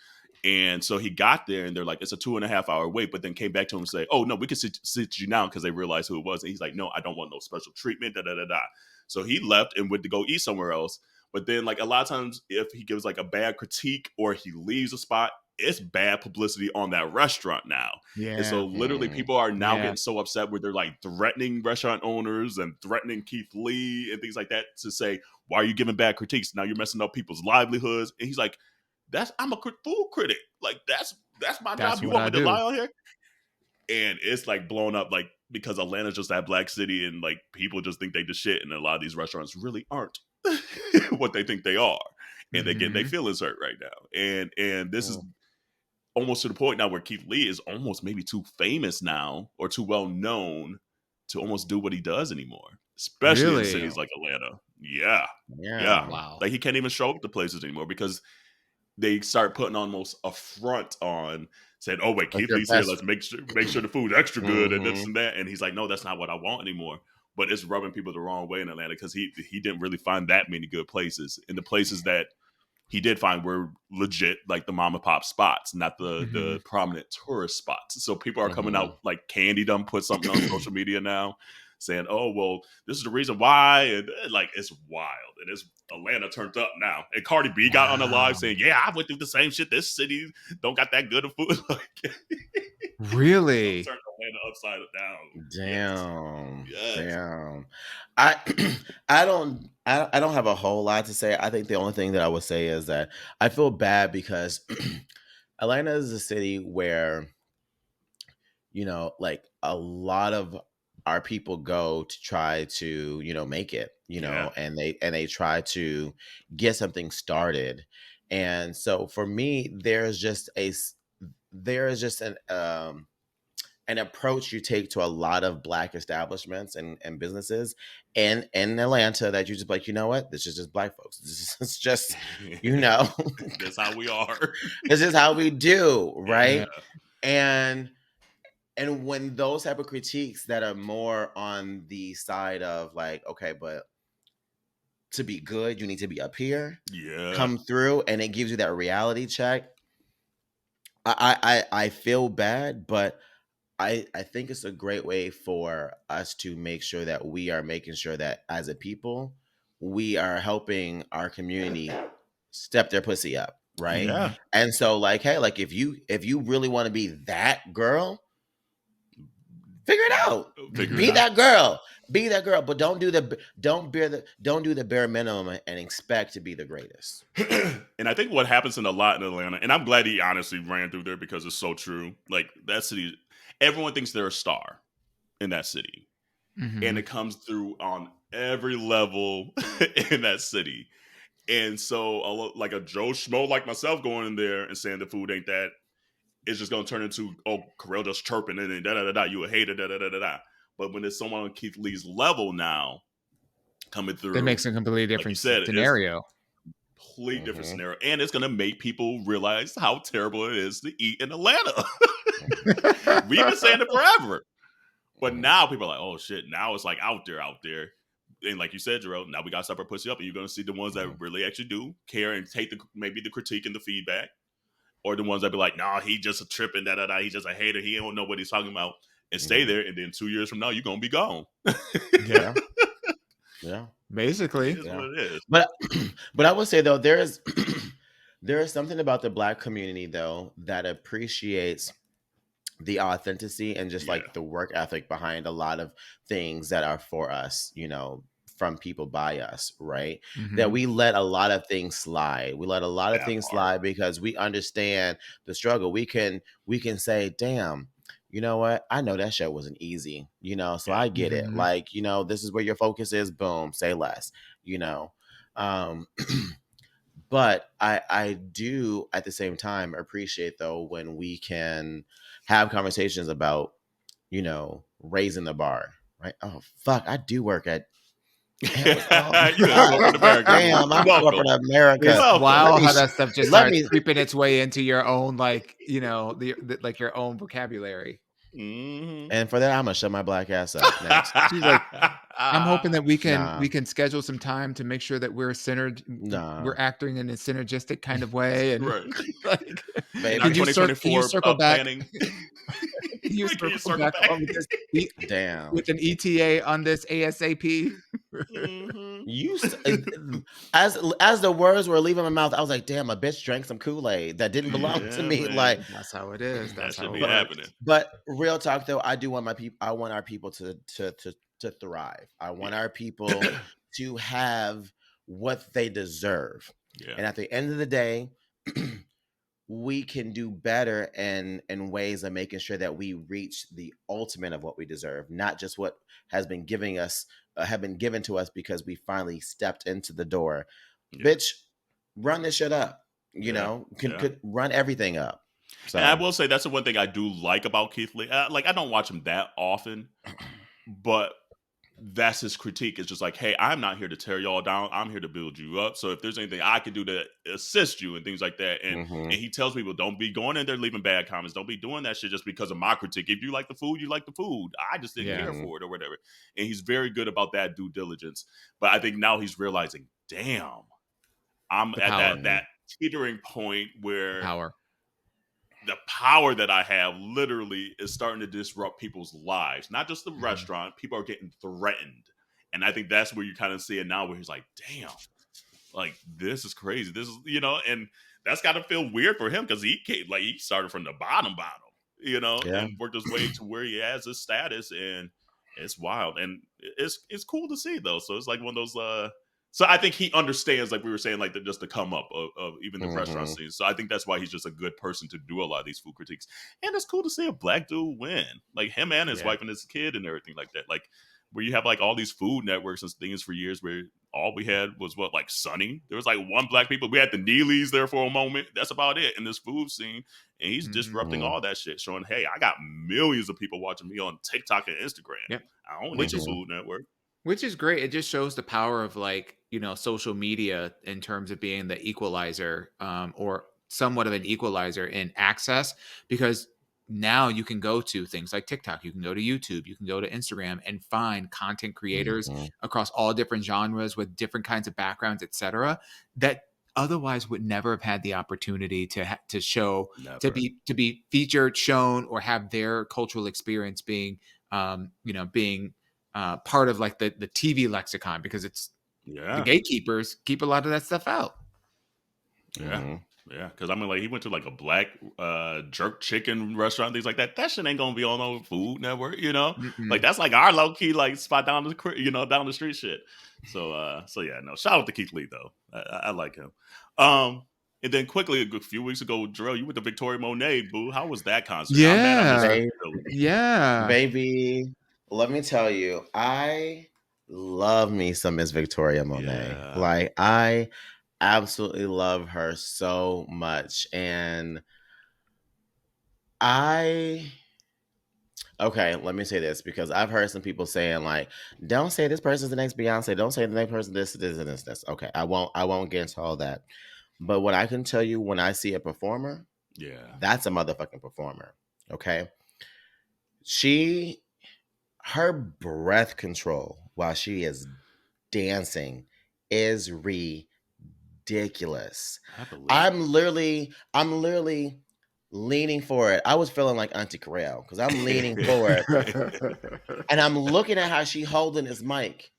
A: And so he got there, and they're like, it's a 2.5 hour wait, but then came back to him and say, oh no, we can sit you down, because they realized who it was. And he's like, no, I don't want no special treatment, da da da da. So he left and went to go eat somewhere else. But then like a lot of times if he gives like a bad critique or he leaves a spot, it's bad publicity on that restaurant now.
B: Yeah.
A: And so literally people are now getting so upset where they're like threatening restaurant owners and threatening Keith Lee and things like that to say, why are you giving bad critiques? Now you're messing up people's livelihoods. And he's like, I'm a food critic. Like that's my job. You want me to lie on here? And it's like blown up, like because Atlanta's just that black city, and like people just think they the shit, and a lot of these restaurants really aren't what they think they are, and they get their feelings hurt right now. And this is almost to the point now where Keith Lee is almost maybe too famous now or too well known to almost do what he does anymore, especially in cities like Atlanta. Yeah.
B: Wow.
A: Like he can't even show up to places anymore because they start putting almost a front on, saying, "Oh wait, Keith Lee's here. Let's make sure the food's extra good and this and that." And he's like, "No, that's not what I want anymore." But it's rubbing people the wrong way in Atlanta because he didn't really find that many good places. And the places that he did find were legit, like the mom and pop spots, not the prominent tourist spots. So people are coming out, like Candy done put something on social media now saying, "Oh, well, this is the reason why," and like it's wild, and it's Atlanta turned up now. And Cardi B got on the live saying, "Yeah, I went through the same shit. This city don't got that good of food." Like,
B: really
A: turned Atlanta upside down.
C: Damn.
A: Yes.
C: Damn. I don't have a whole lot to say. I think the only thing that I would say is that I feel bad because Atlanta is a city where, you know, like a lot of our people go to try to, you know, make it, you know, and they try to get something started. And so for me, there's just an approach you take to a lot of black establishments and businesses in Atlanta that you just like, you know what, this is just black folks. This is just, you know,
A: that's how we are.
C: This is how we do, right? And when those type of critiques that are more on the side of like, okay, but to be good, you need to be up here, come through, and it gives you that reality check. I feel bad, but I think it's a great way for us to make sure that we are making sure that as a people, we are helping our community step their pussy up, right?
A: Yeah.
C: And so like, hey, like if you really want to be that girl, figure it out. Be that girl. Be that girl, but don't do the bare minimum and expect to be the greatest.
A: And I think what happens a lot in Atlanta, and I'm glad he honestly ran through there because it's so true. Like that city, everyone thinks they're a star in that city, and it comes through on every level in that city. And so, like a Joe Schmo like myself going in there and saying the food ain't that, it's just gonna turn into, oh, Carell just chirping and then da da da da, you a hater, da da da da da. But when there's someone on Keith Lee's level now coming through,
B: that makes a completely different scenario.
A: Complete different scenario, and it's gonna make people realize how terrible it is to eat in Atlanta. We've been saying it forever, but now people are like, oh shit, now it's like out there, and like you said, Jerrell, now we gotta step our pussy up, and you're gonna see the ones that really actually do care and take maybe the critique and the feedback, or the ones that be like, nah, he just a tripping, da da da, he's just a hater, he don't know what he's talking about, and stay there, and then 2 years from now you're gonna be gone.
C: Yeah.
B: Basically.
A: It is what it is.
C: But I would say though, there is something about the black community though that appreciates the authenticity and just like the work ethic behind a lot of things that are for us, you know, from people by us, right?
B: Mm-hmm.
C: That we let a lot of things slide. We let a lot of things slide because we understand the struggle. We can say, damn, you know what? I know that show wasn't easy, so I get it. Like, this is where your focus is. Boom, say less, But I do at the same time appreciate though when we can have conversations about, raising the bar, right? Oh fuck, I do work at
A: You in corporate America.
C: Damn, I'm corporate America.
B: It's wild how
C: me-
B: that stuff just
C: let
B: starts
C: me-
B: creeping its way into your own, like, like your own vocabulary.
C: And for that, I'm gonna shut my black ass up next.
B: She's like, I'm hoping that we can schedule some time to make sure that we're centered. We're acting in a synergistic kind of way, and
A: Right.
B: like,
A: In our 2024
B: circle back?
A: planning.
B: Can you circle back on with this
C: Damn.
B: with an ETA on this ASAP?
C: You as the words were leaving my mouth, I was like, "Damn, a bitch drank some Kool-Aid that didn't belong to me."
A: Man.
C: Like,
B: that's how it is. That's
A: that should
B: how
A: be
B: it
A: happening.
C: But real talk, though, I do want my people. I want our people to thrive. I want our people to have what they deserve.
A: Yeah.
C: And at the end of the day, we can do better in ways of making sure that we reach the ultimate of what we deserve, not just what has been given to us because we finally stepped into the door. Yeah. Bitch, run this shit up. Could run everything up. So.
A: And I will say that's the one thing I do like about Keith Lee. Like, I don't watch him that often, but that's his critique. It's just like, hey, I'm not here to tear y'all down. I'm here to build you up. So if there's anything I can do to assist you and things like that, and he tells people, don't be going in there leaving bad comments. Don't be doing that shit just because of my critique. If you like the food, you like the food. I just didn't care for it or whatever. And he's very good about that due diligence. But I think now he's realizing, damn, I'm at that teetering point where the power that I have literally is starting to disrupt people's lives, not just the restaurant. People are getting threatened. And I think that's where you kind of see it now where he's like, damn, like, this is crazy. This is, and that's got to feel weird for him because he started from the bottom, and worked his way to where he has his status. And it's wild. And it's cool to see, though. So it's like one of those, so I think he understands, like we were saying, like just the come up of even the restaurant scene. So I think that's why he's just a good person to do a lot of these food critiques. And it's cool to see a black dude win, like him and his wife and his kid and everything like that. Like where you have like all these food networks and things for years where all we had was like Sunny. There was like one black people. We had the Neelys there for a moment. That's about it in this food scene. And he's disrupting all that shit, showing, hey, I got millions of people watching me on TikTok and Instagram.
B: Yep.
A: I don't need a food network.
B: Which is great. It just shows the power of social media in terms of being the equalizer, or somewhat of an equalizer in access, because now you can go to things like TikTok, you can go to YouTube, you can go to Instagram and find content creators across all different genres with different kinds of backgrounds, etc., that otherwise would never have had the opportunity to show, to be featured, shown, or have their cultural experience being part of like the TV lexicon, because it's the gatekeepers keep a lot of that stuff out.
A: Yeah, because I mean, like he went to like a black jerk chicken restaurant, things like that. That shit ain't gonna be on no Food Network, Like that's like our low key like spot down the down the street shit. So yeah, no. Shout out to Keith Lee though. I like him. And then quickly, a few weeks ago, Jerrell, you went to Victoria Monet, boo. How was that concert?
B: Yeah,
C: baby. Let me tell you, I love me some Miss Victoria Monet.
A: Yeah.
C: Like, I absolutely love her so much. And okay, let me say this, because I've heard some people saying, like, don't say this person's the next Beyonce. Don't say the next person this. Okay, I won't get into all that. But what I can tell you, when I see a performer, that's a motherfucking performer. Okay? Her breath control while she is dancing is ridiculous. I'm literally leaning forward. I was feeling like Auntie Jerrell because I'm leaning forward and I'm looking at how she holding this mic,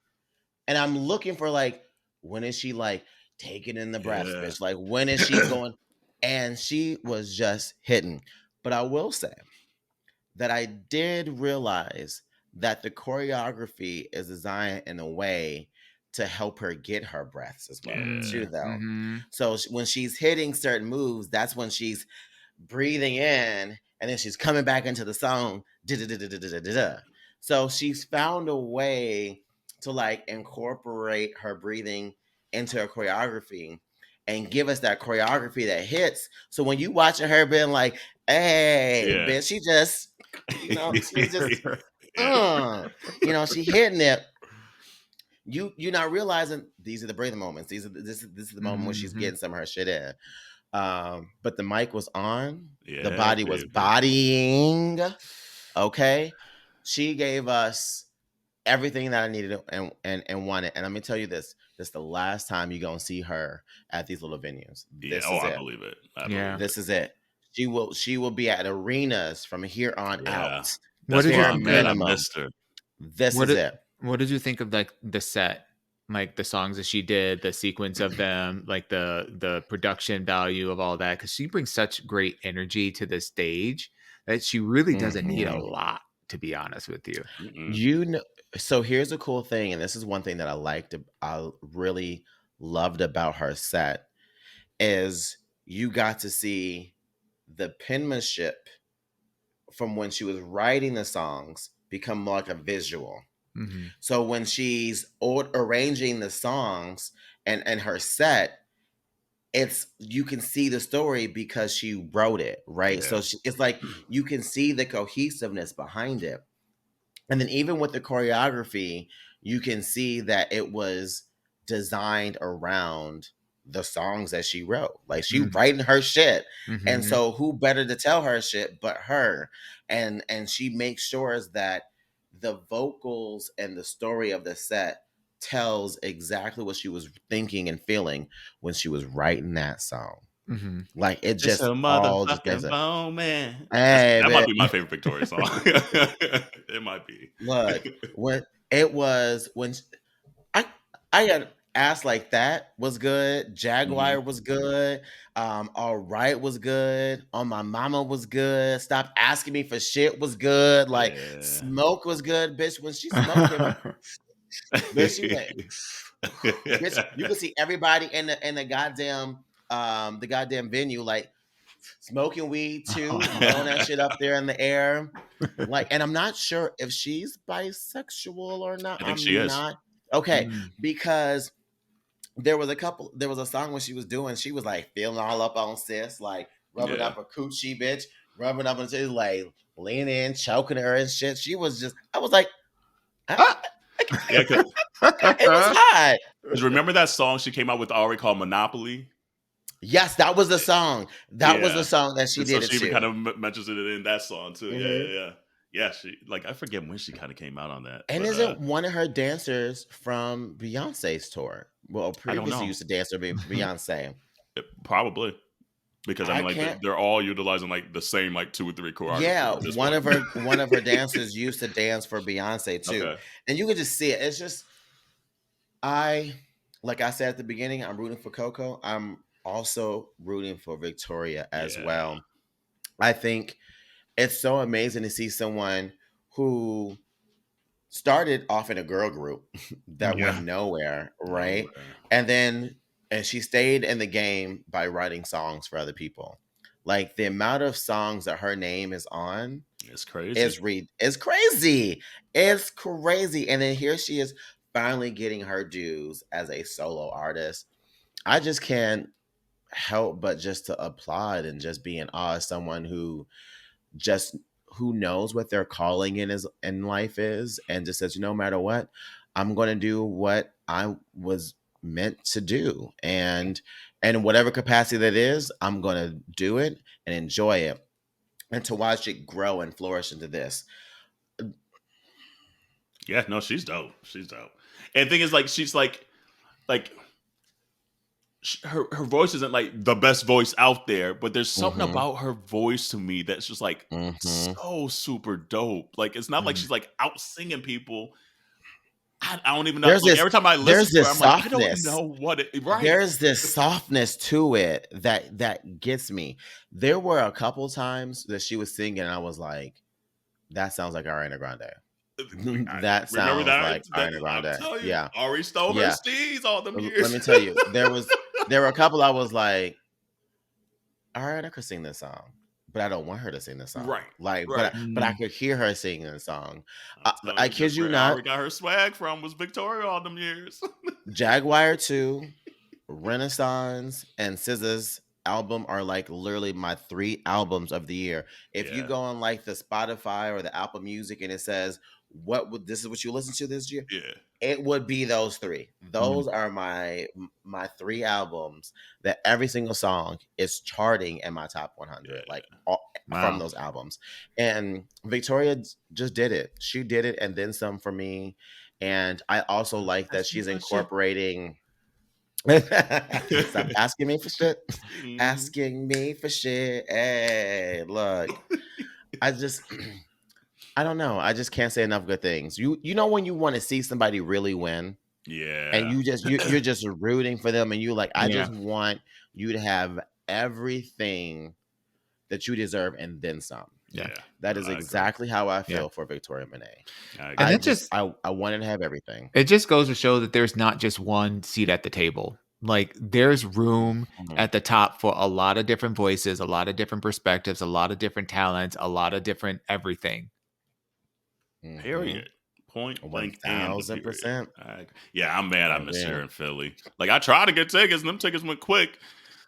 C: and I'm looking for like, when is she like taking in the breath, bitch? Like, when is she going? And she was just hitting. But I will say that I did realize that the choreography is designed in a way to help her get her breaths as well, too,
A: Yeah.
C: though.
B: Mm-hmm.
C: So when she's hitting certain moves, that's when she's breathing in, and then she's coming back into the song. So she's found a way to like incorporate her breathing into her choreography and give us that choreography that hits. So when you watching her being like, hey,
A: Yeah.
C: bitch, she just, she's just,
A: Yeah.
C: she hitting it. You're not realizing these are the breathing moments. This is the moment where she's
B: Mm-hmm.
C: getting some of her shit in. But the mic was on. The
A: Yeah,
C: body was bodying. Okay. She gave us everything that I needed and wanted. And let me tell you this is the last time you're gonna see her at these little venues.
A: Yeah.
C: This
A: Oh,
C: is
A: I
C: it.
A: believe it.
C: This is it. She will be at arenas from here on out.
A: That's
C: Bare
A: why I'm mad I
C: minimum.
A: missed her.
C: This is it.
B: What did you think of like the set? Like the songs that she did, the sequence of them, like the production value of all that, because she brings such great energy to the stage that she really doesn't need a lot, to be honest with you.
C: So here's a cool thing, and this is one thing that I really loved about her set, is you got to see the penmanship from when she was writing the songs become more like a visual.
B: Mm-hmm.
C: So when she's arranging the songs and her set, you can see the story because she wrote it, right?
A: Yeah.
C: So it's like you can see the cohesiveness behind it. And then even with the choreography, you can see that it was designed around the songs that she wrote. Like she writing her shit.
B: Mm-hmm.
C: And so who better to tell her shit but her? And she makes sure that the vocals and the story of the set tells exactly what she was thinking and feeling when she was writing that song.
B: Mm-hmm.
C: Like it just
A: a
C: all just
A: motherfucking bone, man.
C: Hey,
A: that might be my favorite Victoria song. It might be.
C: Look, when I got Ass Like That was good. Jaguar was good. All Right was good. On My Mama was good. Stop Asking Me for Shit was good. Like Smoke was good, bitch. When she smoking, bitch, she went. Bitch, you can see everybody in the goddamn venue like smoking weed too, blowing that shit up there in the air. Like, and I'm not sure if she's bisexual or not.
A: I think she is.
C: Not. Okay, because there was a song when she was doing, she was like feeling all up on sis, like rubbing up her coochie, bitch, rubbing up until like leaning in, choking her and shit. She was just, I was like, it was hot.
A: Because remember that song she came out with already called Monopoly?
C: Yes, that was the song. That was the song that she did.
A: So she even kind of mentions it in that song too. Mm-hmm. Yeah. She I forget when she kind of came out on that.
C: And isn't one of her dancers from Beyonce's tour? Well, previously used to dance with Beyonce.
A: Probably. Because I mean, they're all utilizing like the same like 2 or 3 choreographers.
C: Yeah, one of her dancers used to dance for Beyonce too, and you could just see it. It's just like I said at the beginning, I'm rooting for CoCo. I'm also rooting for Victoria as well. I think it's so amazing to see someone who started off in a girl group that went nowhere, right? And she stayed in the game by writing songs for other people. Like the amount of songs that her name is on
A: is crazy.
C: It's crazy. It's crazy. And then here she is finally getting her dues as a solo artist. I just can't help but just to applaud and just be in awe of someone who knows what their calling in life is and just says, no matter what, I'm going to do what I was meant to do. And in whatever capacity that is, I'm going to do it and enjoy it. And to watch it grow and flourish into this.
A: Yeah, no, she's dope. She's dope. And the thing is, like, she's like her voice isn't like the best voice out there, but there's something about her voice to me that's just like so super dope. Like, it's not like she's like out singing people. I don't even know. Like, every time I listen to her, I'm like, I don't know what it. Right?
C: There's this softness to it that gets me. There were a couple times that she was singing, and I was like, "That sounds like Ariana Grande." That
A: Remember
C: sounds
A: that?
C: like Ariana
A: I'm
C: Grande.
A: telling you,
C: Yeah.
A: Ari stole her
C: Yeah.
A: steeds all them
C: Let
A: years.
C: me tell you, there were a couple I was like, all right, I could sing this song, but I don't want her to sing this song.
A: Right.
C: Like,
A: Right.
C: but I could hear her singing the song.
A: I'm telling
C: I
A: you,
C: kid
A: that's
C: you
A: where
C: not.
A: Ari got her swag from was Victoria all them years.
C: Jaguar 2, Renaissance, and SZA's album are like literally my 3 albums of the year. If you
A: Yeah.
C: go on like the Spotify or the Apple Music and it says this is what you listen to this year,
A: Yeah.
C: it would be those 3. Those are my 3 albums that every single song is charting in my top 100,
A: Yeah.
C: like from those albums. And Victoria just did it. She did it and then some for me. And I also like that she's incorporating. Stop asking me for shit. Asking me for shit. Hey, look. I don't know. I just can't say enough good things. You know when you want to see somebody really win,
A: Yeah.
C: and you're just rooting for them, and you like, I just want you to have everything that you deserve and then some.
A: Yeah.
C: That is exactly how I feel for Victoria Monet.
B: And
C: I wanted to have everything.
B: It just goes to show that there's not just one seat at the table. Like there's room at the top for a lot of different voices, a lot of different perspectives, a lot of different talents, a lot of different everything.
A: Period. Point blank and
C: 1,000%.
A: Yeah, I'm mad I missed her in Philly. Like I tried to get tickets and them tickets went quick.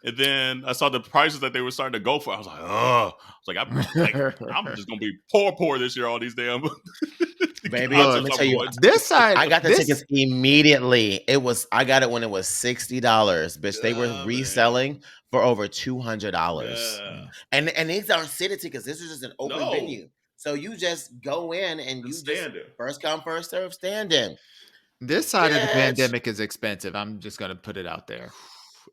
A: And then I saw the prices that they were starting to go for. I was like, oh. I'm just gonna be poor this year. All these damn
C: baby. Let me tell you,
B: this side.
C: I got the tickets immediately. I got it when it was $60, bitch. They were reselling for over $200. And these aren't city tickets. This is just an open venue. So you just go in and you just first come, first serve, stand in.
B: This side of the pandemic is expensive. I'm just gonna put it out there.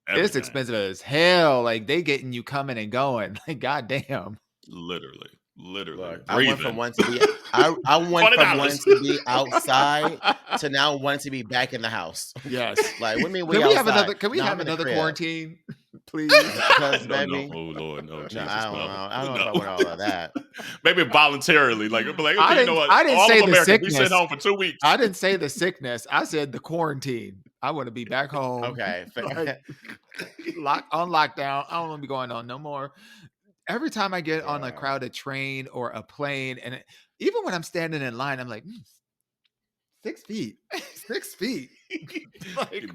B: It's expensive as hell. Like they getting you coming and going. Like goddamn.
A: Literally.
C: Look, I went from wanting to be I went from wanting to be outside to now wanting to be back in the house.
B: Yes.
C: Like what mean
B: can we have another quarantine? Please.
C: Because baby.
A: Oh Lord, no. Jesus,
C: I don't know if I want all of that.
A: Maybe voluntarily. Like, okay, you know what?
B: I didn't say the sickness.
A: We sit home for 2 weeks.
B: I didn't say the sickness. I said the quarantine. I want to be back home.
C: Okay.
B: On lockdown. I don't want to be going on no more. Every time I get on a crowded train or a plane, and even when I'm standing in line, I'm like, 6 feet. 6 feet. Like,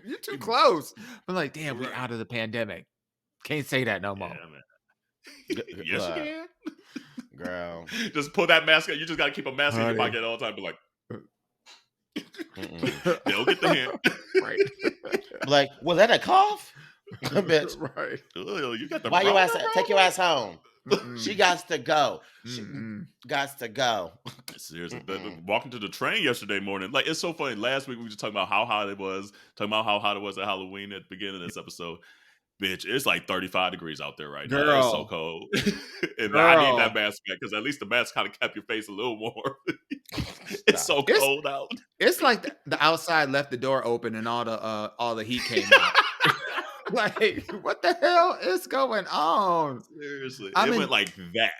B: you're too close. I'm like, damn, we're out of the pandemic. Can't say that no more.
A: Yeah, yes, you can.
C: Girl.
A: Just pull that mask out. You just got to keep a mask in your pocket all the time. Be like, they'll get the hint.
B: Right.
C: Like, was that a cough? Bitch.
B: Right.
A: You got the
C: Why your ass? Take your ass home. She got to go. She got to go.
A: Seriously, walking to the train yesterday morning, like it's so funny. Last week we were just talking about how hot it was, at Halloween at the beginning of this episode. Bitch, it's like 35 degrees out there right now. It's so cold. And I need that mask back because at least the mask kind of kept your face a little warm. It's so cold out.
B: It's like the outside left the door open and all the heat came out. Like, what the hell is going on?
A: Seriously. It went like that.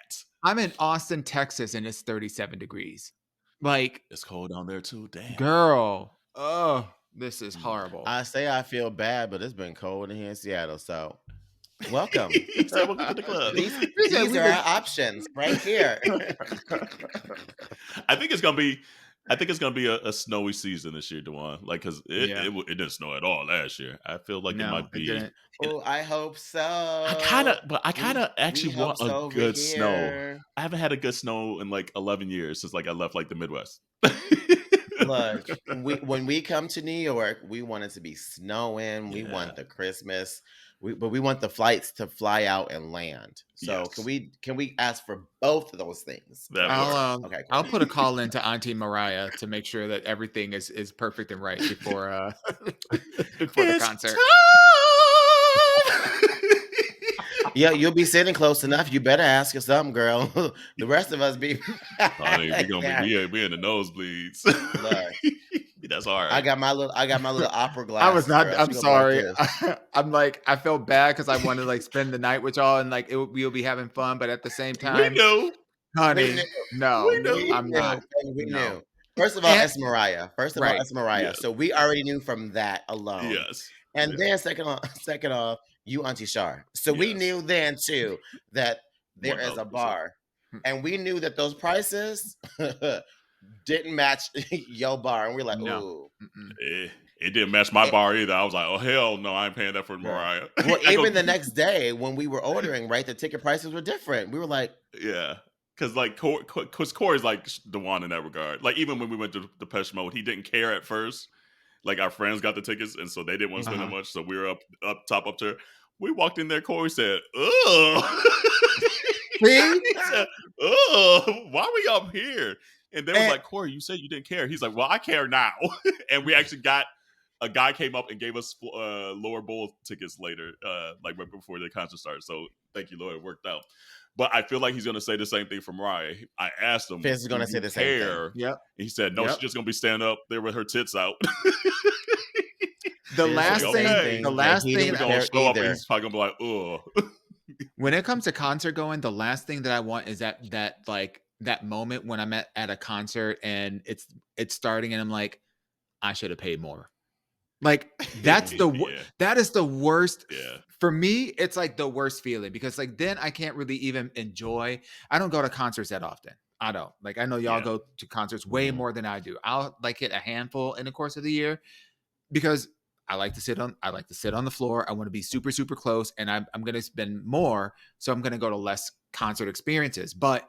B: I'm in Austin, Texas, and it's 37 degrees. Like,
A: it's cold down there too. Damn.
B: Girl. Oh, this is horrible.
C: I say I feel bad, but it's been cold in here in Seattle. So, welcome.
A: Welcome to the club.
C: These are our options right here.
A: I think it's gonna be a snowy season this year, Dewan. Like, cause it didn't snow at all last year. I feel like it might be.
C: Oh, I hope so.
A: I kind of actually want a good snow. I haven't had a good snow in like 11 years since like I left like the Midwest.
C: Look, when we come to New York, we want it to be snowing. We want the Christmas. But we want the flights to fly out and land. So can we ask for both of those things?
B: I'll put a call into Auntie Mariah to make sure that everything is perfect and right before the concert.
C: Yeah, you'll be sitting close enough. You better ask us something, girl. The rest of us be.
A: Honey, we in the nosebleeds. That's hard.
C: I got my little opera glass.
B: I was not. I'm sorry. I'm like, I felt bad because I wanted to like spend the night with y'all and like we'll be having fun, but at the same time,
A: we know.
B: honey. No, I'm
C: knew,
B: not.
C: and we
B: No.
C: knew. First of all, it's Mariah.
B: Right.
A: Yes.
C: So we already knew from that alone.
A: Yes.
C: And then second off, you Auntie Shar. So we
A: Yes.
C: knew then too that there is a
A: 1000%.
C: bar. And we knew that those prices didn't match your bar. And we're like,
B: No.
C: ooh.
A: It didn't match my bar either. I was like, oh, hell no, I ain't paying that for Mariah.
C: Well, even the next day when we were ordering, right, the ticket prices were different. We were like,
A: yeah. Because like, Corey's like the one in that regard. Like even when we went to Depeche Mode, he didn't care at first. Like our friends got the tickets, and so they didn't want to spend that much. So we were up top there. We walked in there. Corey said, "Oh,
B: See?
A: he said, oh, why are we up here?" And they was like, "Corey, you said you didn't care." He's like, "Well, I care now." And we actually got a guy came up and gave us lower bowl tickets later, like right before the concert started. So thank you, Lord, it worked out. But I feel like he's going to say the same thing for Mariah. I asked him,
C: Fizz is going to say the same thing.
B: Yep.
A: And he said, no, she's just going to be standing up there with her tits out.
B: The last thing
A: we're going to show up and he's probably going to be like, ugh.
B: When it comes to concert going, the last thing that I want is that moment when I'm at a concert and it's starting and I'm like, I should have paid more. Like that is the worst.
A: Yeah.
B: For me, it's like the worst feeling because like then I can't really even enjoy. I don't go to concerts that often. I don't. Like I know y'all go to concerts way more than I do. I'll like hit a handful in the course of the year because I like to sit on the floor. I want to be super, super close and I'm going to spend more. So I'm going to go to less concert experiences. But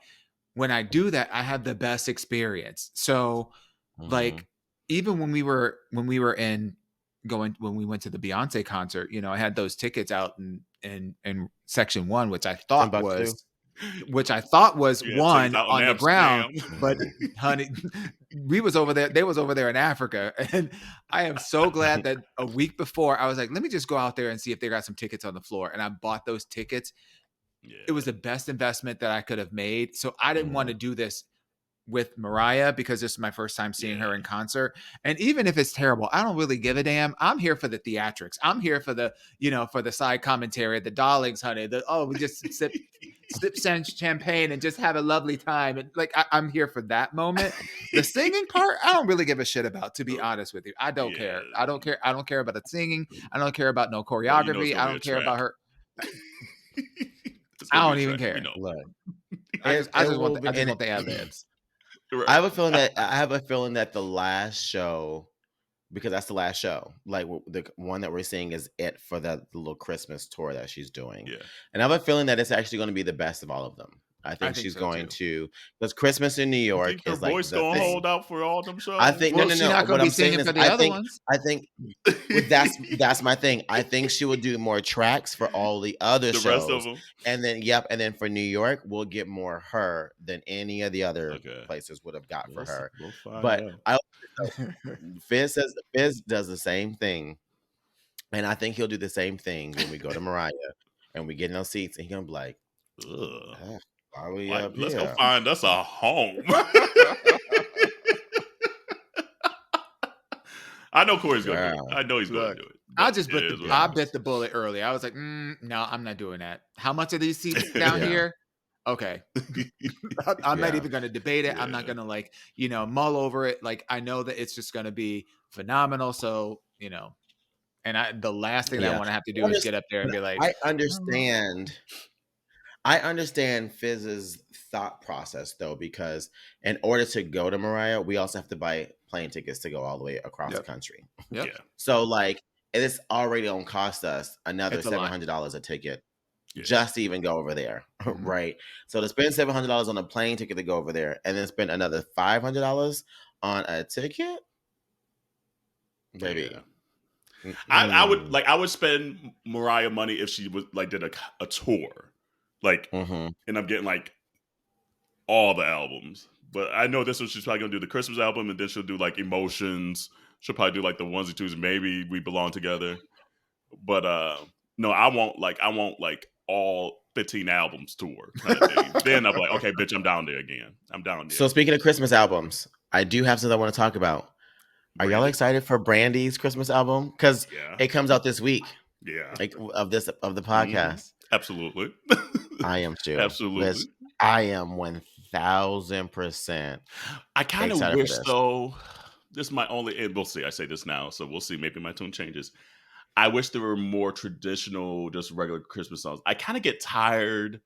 B: when I do that, I have the best experience. So like even when we went to the Beyonce concert, you know, I had those tickets out in section 1, which I thought was one on the ground. But honey, they was over there in Africa. And I am so glad that a week before I was like, let me just go out there and see if they got some tickets on the floor. And I bought those tickets. Yeah. It was the best investment that I could have made. So I didn't want to do this with Mariah because this is my first time seeing her in concert. And even if it's terrible, I don't really give a damn. I'm here for the theatrics. I'm here for the, for the side commentary, the darlings, honey. We just sip champagne and just have a lovely time. And like, I'm here for that moment. The singing part, I don't really give a shit about, to be honest with you. I don't care. I don't care. I don't care about the singing. I don't care about no choreography. I don't care about her. I don't even care. I just want the ad-libs.
C: I have a feeling that the last show, because that's the last show, like the one that we're seeing is it for the little Christmas tour that she's doing. Yeah. And I have a feeling that it's actually going to be the best of all of them. I think she's so going to, because Christmas in New York is like
A: voice gonna hold out for all them shows.
C: I think no. She's not going to be singing for the other ones. I think that's my thing. I think she will do more tracks for all the other shows, rest of them. And then for New York, we'll get more her than any of the other places would have got for her. But Fizz does the same thing, and I think he'll do the same thing when we go to Mariah and we get in those seats, and he's gonna be like, ugh. Are we up
A: let's
C: here?
A: go find us a home. I know Corey's gonna do it. I know he's gonna do it.
B: I bit the bullet early. I was like, no, I'm not doing that. How much are these seats down here? Okay. I'm not even gonna debate it. I'm not gonna mull over it. Like I know that it's just gonna be phenomenal. So, and the last thing that I want to have to do is get up there and be like,
C: I understand Fizz's thought process though, because in order to go to Mariah, we also have to buy plane tickets to go all the way across the country.
B: Yep.
C: Yeah. So like it is already gonna cost us another $700 a ticket just to even go over there. Right. So to spend $700 on a plane ticket to go over there and then spend another $500 on a ticket. Baby.
A: Yeah. I would spend Mariah money if she was did a tour. And I'm getting all the albums, but I know this one she's probably gonna do the Christmas album, and then she'll do Emotions. She'll probably do the onesie twos. Maybe We Belong Together. But no, I won't all 15 albums tour kind of thing. Then I'm like, okay, bitch, I'm down there again. I'm down there.
C: So speaking of Christmas albums, I do have something I want to talk about. Are y'all excited for Brandy's Christmas album? Because it comes out this week.
A: Yeah,
C: of the podcast.
A: Absolutely.
C: I am too.
A: Absolutely.
C: I am 1000% 1,000%
A: I kind of
C: excited for
A: wish
C: this.
A: though. This is my only. And we'll see. I say this now, so we'll see. Maybe my tune changes. I wish there were more traditional, just regular Christmas songs. I kind of get tired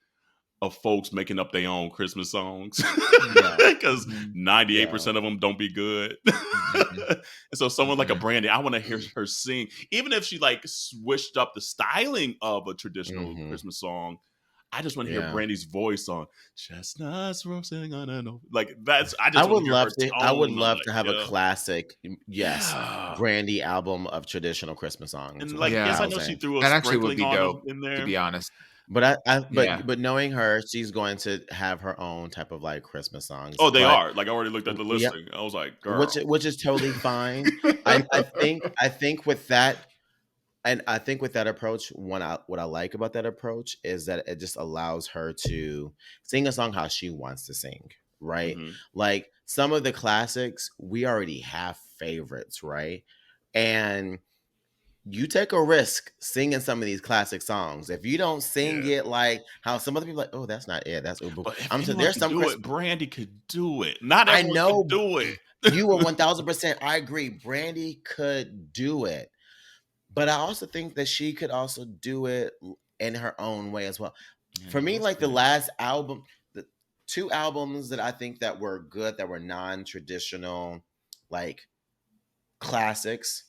A: of folks making up their own Christmas songs because 98% of them don't be good. And so someone like a Brandy, I want to hear her sing, even if she like switched up the styling of a traditional Christmas song. I just want to hear Brandy's voice on "Chestnuts Roasting on an Open." Like that's. I
C: would love
A: to.
C: I would love to have a classic, Brandy album of traditional Christmas songs.
A: And like, yes, I know she threw a
B: that actually would
A: sprinkling
B: be
A: on
B: dope,
A: them in there.
B: to be honest.
C: But but knowing her, she's going to have her own type of like Christmas songs.
A: Oh, they are. Like I already looked at the listing. I was like, girl.
C: Which is totally fine. I think with that. And I think with that approach, what I like about that approach is that it just allows her to sing a song how she wants to sing, right? Like some of the classics, we already have favorites, right? And you take a risk singing some of these classic songs. If you don't sing it like how some other people like, oh, that's not it. That's
A: But if
C: I'm saying there's some
A: Brandy could do it. Not everyone could do it.
C: You were 1,000%. I agree. Brandy could do it. But I also think that she could also do it in her own way as well. For me, like the last album, the 2 albums that I think that were good, that were non-traditional, like classics,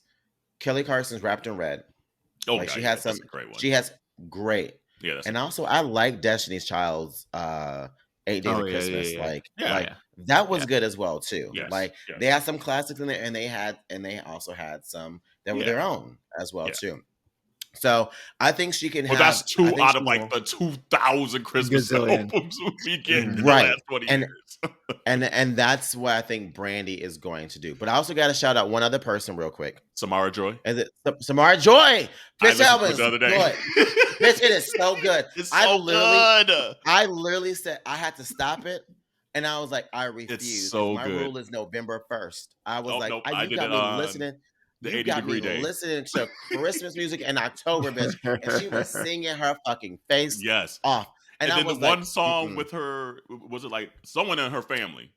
C: Kelly Clarkson's Wrapped in Red.
A: Oh,
C: like she has some
A: great one.
C: She has great.
A: Yeah,
C: and also I like Destiny's Child's 8 Days of Christmas. Like that was good as well too. They had some classics in there, and they also had some that were their own as well too. So I think she can have.
A: That's 2 out of like the 2,000 Christmas albums we get in the last 20 years.
C: and that's what I think Brandy is going to do. But I also got to shout out one other person real quick.
A: Samara Joy.
C: Is it Samara Joy?
A: Bitch, album is good.
C: Bitch, it is so good.
A: It's so good.
C: I literally said I had to stop it. And I was like, I refuse.
A: It's so
C: my
A: good.
C: rule is November 1st. I was you
A: got
C: me listening.
A: The
C: you got me listening to Christmas music in October, bitch. And she was singing her fucking face off.
A: And then the one song with her, was it like someone in her family?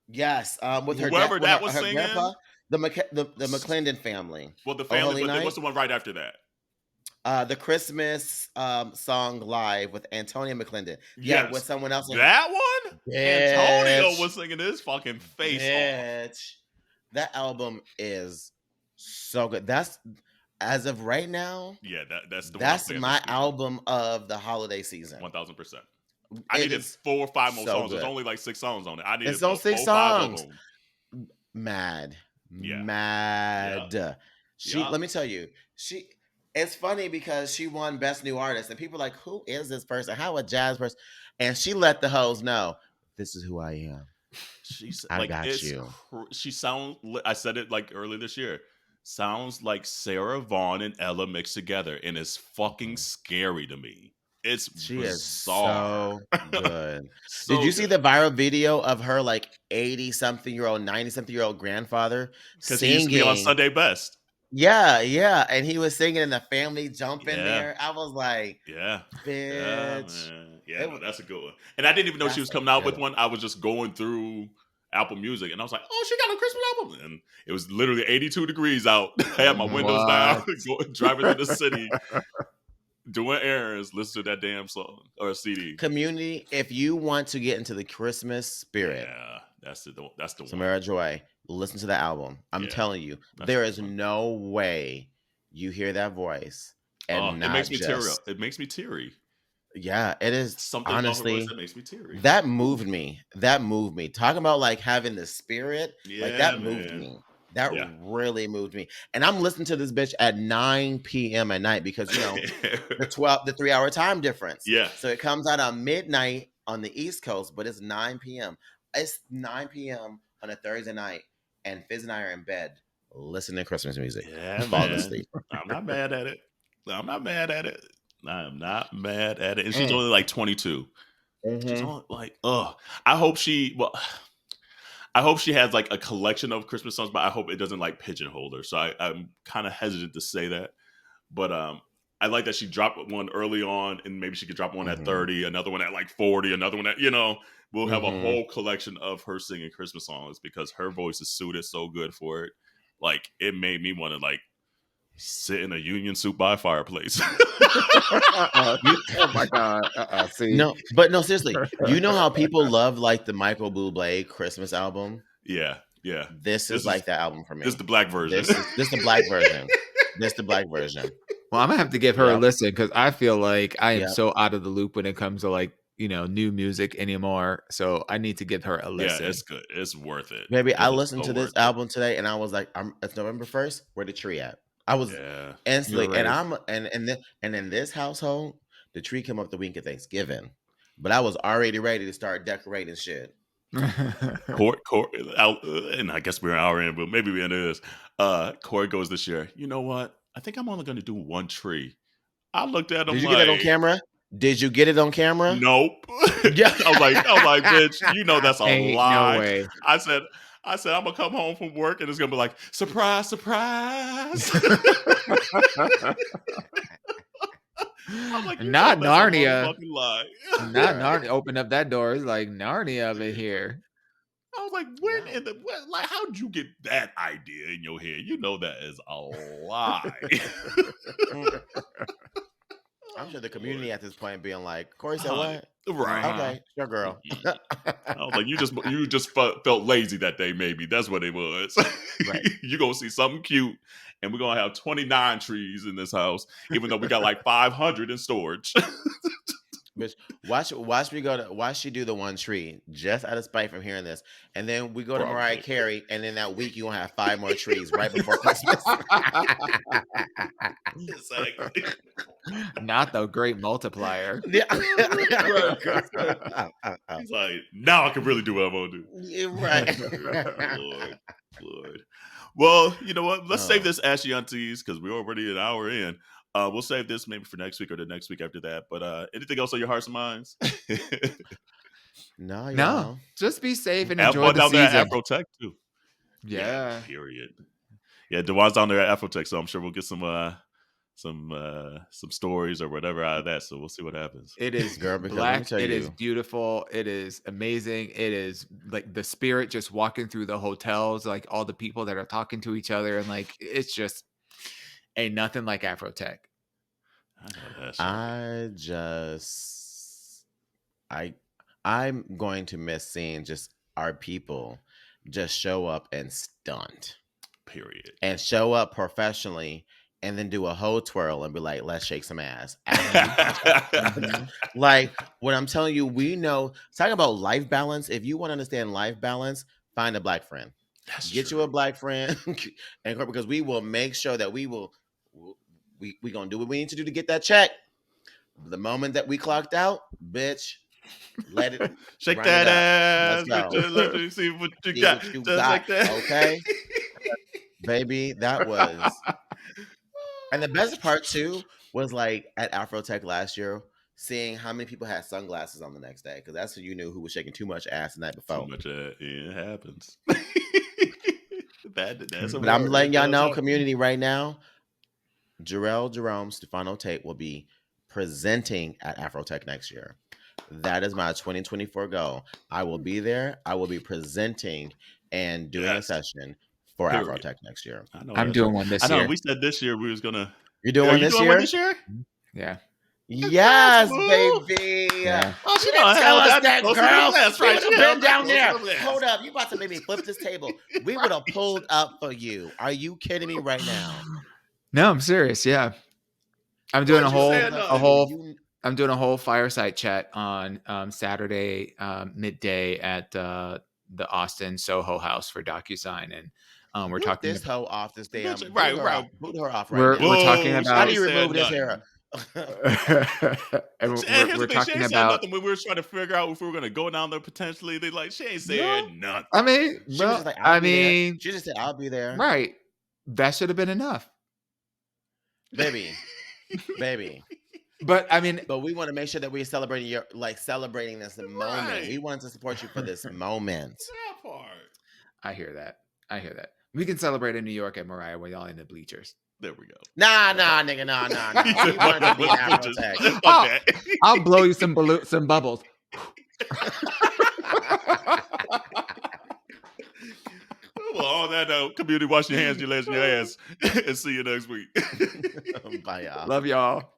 C: Yes. With her
A: whoever that was
C: her
A: singing.
C: Grandpa, the McClendon family.
A: Well, the family, but what's the one right after that?
C: The Christmas song live with Antonia McClendon.
A: Yes.
C: Yeah, with someone else.
A: That one?
C: Bitch.
A: Antonio was singing his fucking face off.
C: That album is so good. That's as of right now.
A: Yeah, that's
C: my album of the holiday season.
A: 1,000%. I needed 4 or 5 more songs. There's only like 6 songs on it. I needed
C: 6 songs.
A: 5 of them.
C: Mad.
A: Yeah.
C: Let me tell you, it's funny because she won Best New Artist, and people are like, who is this person? How a jazz person? And she let the hoes know, this is who I am. I got you.
A: She sounds. I said it like earlier this year. Sounds like Sarah Vaughan and Ella mixed together, and it's fucking scary to me. She
C: is so good.
A: So
C: Did you see the viral video of her like 80-something-year-old, 90-something-year-old grandfather
A: because he used to be on Sunday Best?
C: Yeah, and he was singing, and the family jumping there. I was like, bitch.
A: Yeah, that's a good one. And I didn't even know she was coming out with one. I was just going through Apple Music, and I was like, oh, she got a Christmas album. And it was literally 82 degrees out. I had my windows down, driving through the city, doing errands, listen to that damn song or CD.
C: Community, if you want to get into the Christmas spirit,
A: that's the one.
C: Samara Joy, listen to the album. I'm telling you, there is no way you hear that voice and not
A: it makes me teary.
C: Yeah, it is.
A: Something
C: honestly
A: that makes me teary.
C: That moved me. Talking about like having the spirit, like that moved me. That really moved me. And I'm listening to this bitch at 9 p.m. at night because the 3-hour time difference.
A: Yeah.
C: So it comes out on midnight on the East Coast, but it's 9 p.m. It's 9 p.m. on a Thursday night, and Fizz and I are in bed listening to Christmas music.
A: Yeah,
C: falling asleep.
A: I'm not mad at it. I am not mad at it. And she's only like 22. She's only like, I hope she has like a collection of Christmas songs, but I hope it doesn't like pigeonhole her. So I'm kind of hesitant to say that. But I like that she dropped one early on, and maybe she could drop one at 30, another one at like 40, another one at, we'll have a whole collection of her singing Christmas songs because her voice is suited so good for it. Like, it made me want to like sit in a Union suit by a fireplace.
B: Oh my God. See.
C: No, seriously. You know how people love like the Michael Bublé Christmas album?
A: Yeah.
C: This is like that album for me.
A: This is the black version.
C: This is the black version. This the black version.
B: Well, I'm gonna have to give her a listen because I feel like I am so out of the loop when it comes to like new music anymore. So I need to give her a listen.
A: Yeah, it's good. It's worth it.
C: Baby, I listened to this album today, and I was like, "It's November 1st. Where the tree at?" I was instantly,
B: right.
C: and in this household, the tree came up the week of Thanksgiving, but I was already ready to start decorating shit.
A: And I guess we're an hour in, but maybe we end this. Corey goes this year. You know what? I think I'm only going to do one tree. I looked at him.
C: Did you get it on camera? Did you get it on camera?
A: Nope.
C: Yeah.
A: I was like, bitch, that's a lie.
B: No way.
A: I said, I'm gonna come home from work and it's gonna be like, surprise, surprise. I'm like,
B: not Narnia.
A: Lie.
B: Not Narnia. Open up that door. It's like Narnia over here.
A: I was like, how'd you get that idea in your head? That is a lie.
C: I'm sure the community at this point being like, Corey said what?
A: Right.
C: Okay, your girl.
A: I was like, you just felt lazy that day, maybe. That's what it was. Right. You're going to see something cute, and we're going to have 29 trees in this house, even though we got like 500 in storage.
C: Bitch, watch she do the one tree just out of spite from hearing this, and then we go to Mariah Carey, and in that week you gonna have 5 more trees right before Christmas.
A: Exactly.
B: Not the great multiplier.
A: He's like, now I can really do what I want to do.
C: Right.
A: Lord. Well, you know what? Let's save this Ashy Aunteas because we're already an hour in. We'll save this maybe for next week or the next week after that. But anything else on your hearts and minds?
C: No.
B: Just be safe and enjoy the season.
A: Down there at Afrotech too.
B: Yeah.
A: Period. Yeah, Dewan's down there at Afrotech, so I'm sure we'll get some stories or whatever out of that. So we'll see what happens.
B: It is black. It is beautiful. It is amazing. It is like the spirit just walking through the hotels, like all the people that are talking to each other, and like it's just ain't nothing like Afrotech.
C: I'm going to miss seeing just our people just show up and stunt.
A: Period.
C: And show up professionally and then do a whole twirl and be like, let's shake some ass. Like, when I'm telling you, we know, talking about life balance, if you want to understand life balance, find a black friend. Get you a black friend. And because we will make sure that we going to do what we need to do to get that check. The moment that we clocked out, bitch, let it
A: shake that ass.
C: Let
A: me see what you got.
C: Just like that. Okay. Baby, that was. And the best part too was like at Afrotech last year, seeing how many people had sunglasses on the next day, because that's when you knew who was shaking too much ass the night before.
A: Too much ass, it happens.
C: But I'm letting y'all know, community, right now, Jerrell Jerome Stefano Tate will be presenting at Afrotech next year. That is my 2024 goal. I will be there. I will be presenting and doing a session for Afrotech next year.
B: I'm doing one this year.
A: I know. We said this year we was gonna.
C: You're doing one this year?
B: Yeah.
C: Yes, baby.
B: Yeah.
C: Oh, she didn't tell us that, girl. That's right. She been down there. Hold up. You about to make me flip this table. We would have pulled up for you. Are you kidding me right now?
B: No, I'm serious. Yeah. I'm doing a whole fireside chat on Saturday midday at the Austin Soho House for DocuSign, and we're talking
C: this hoe off this damn
A: right.
C: Boot her off
B: right now. We're talking about
C: how do you remove this hair?
B: And we're talking about
A: nothing when we were trying to figure out if we were going to go down there potentially. They like she ain't saying nothing.
B: I mean,
C: she just said I'll be there.
B: Right. That should have been enough,
C: baby.
B: But I mean,
C: we want to make sure that we're celebrating celebrating this moment. We want to support you for this moment.
A: That part.
B: I hear that. We can celebrate in New York at Mariah when y'all in the bleachers.
A: There we go.
C: Nah, nigga, nah. We want it to be Afro-tech.
B: I'll blow you some bubbles.
A: Well, on that note, community, wash your hands, your legs, and your ass, and see you next week.
C: Bye, y'all.
B: Love y'all.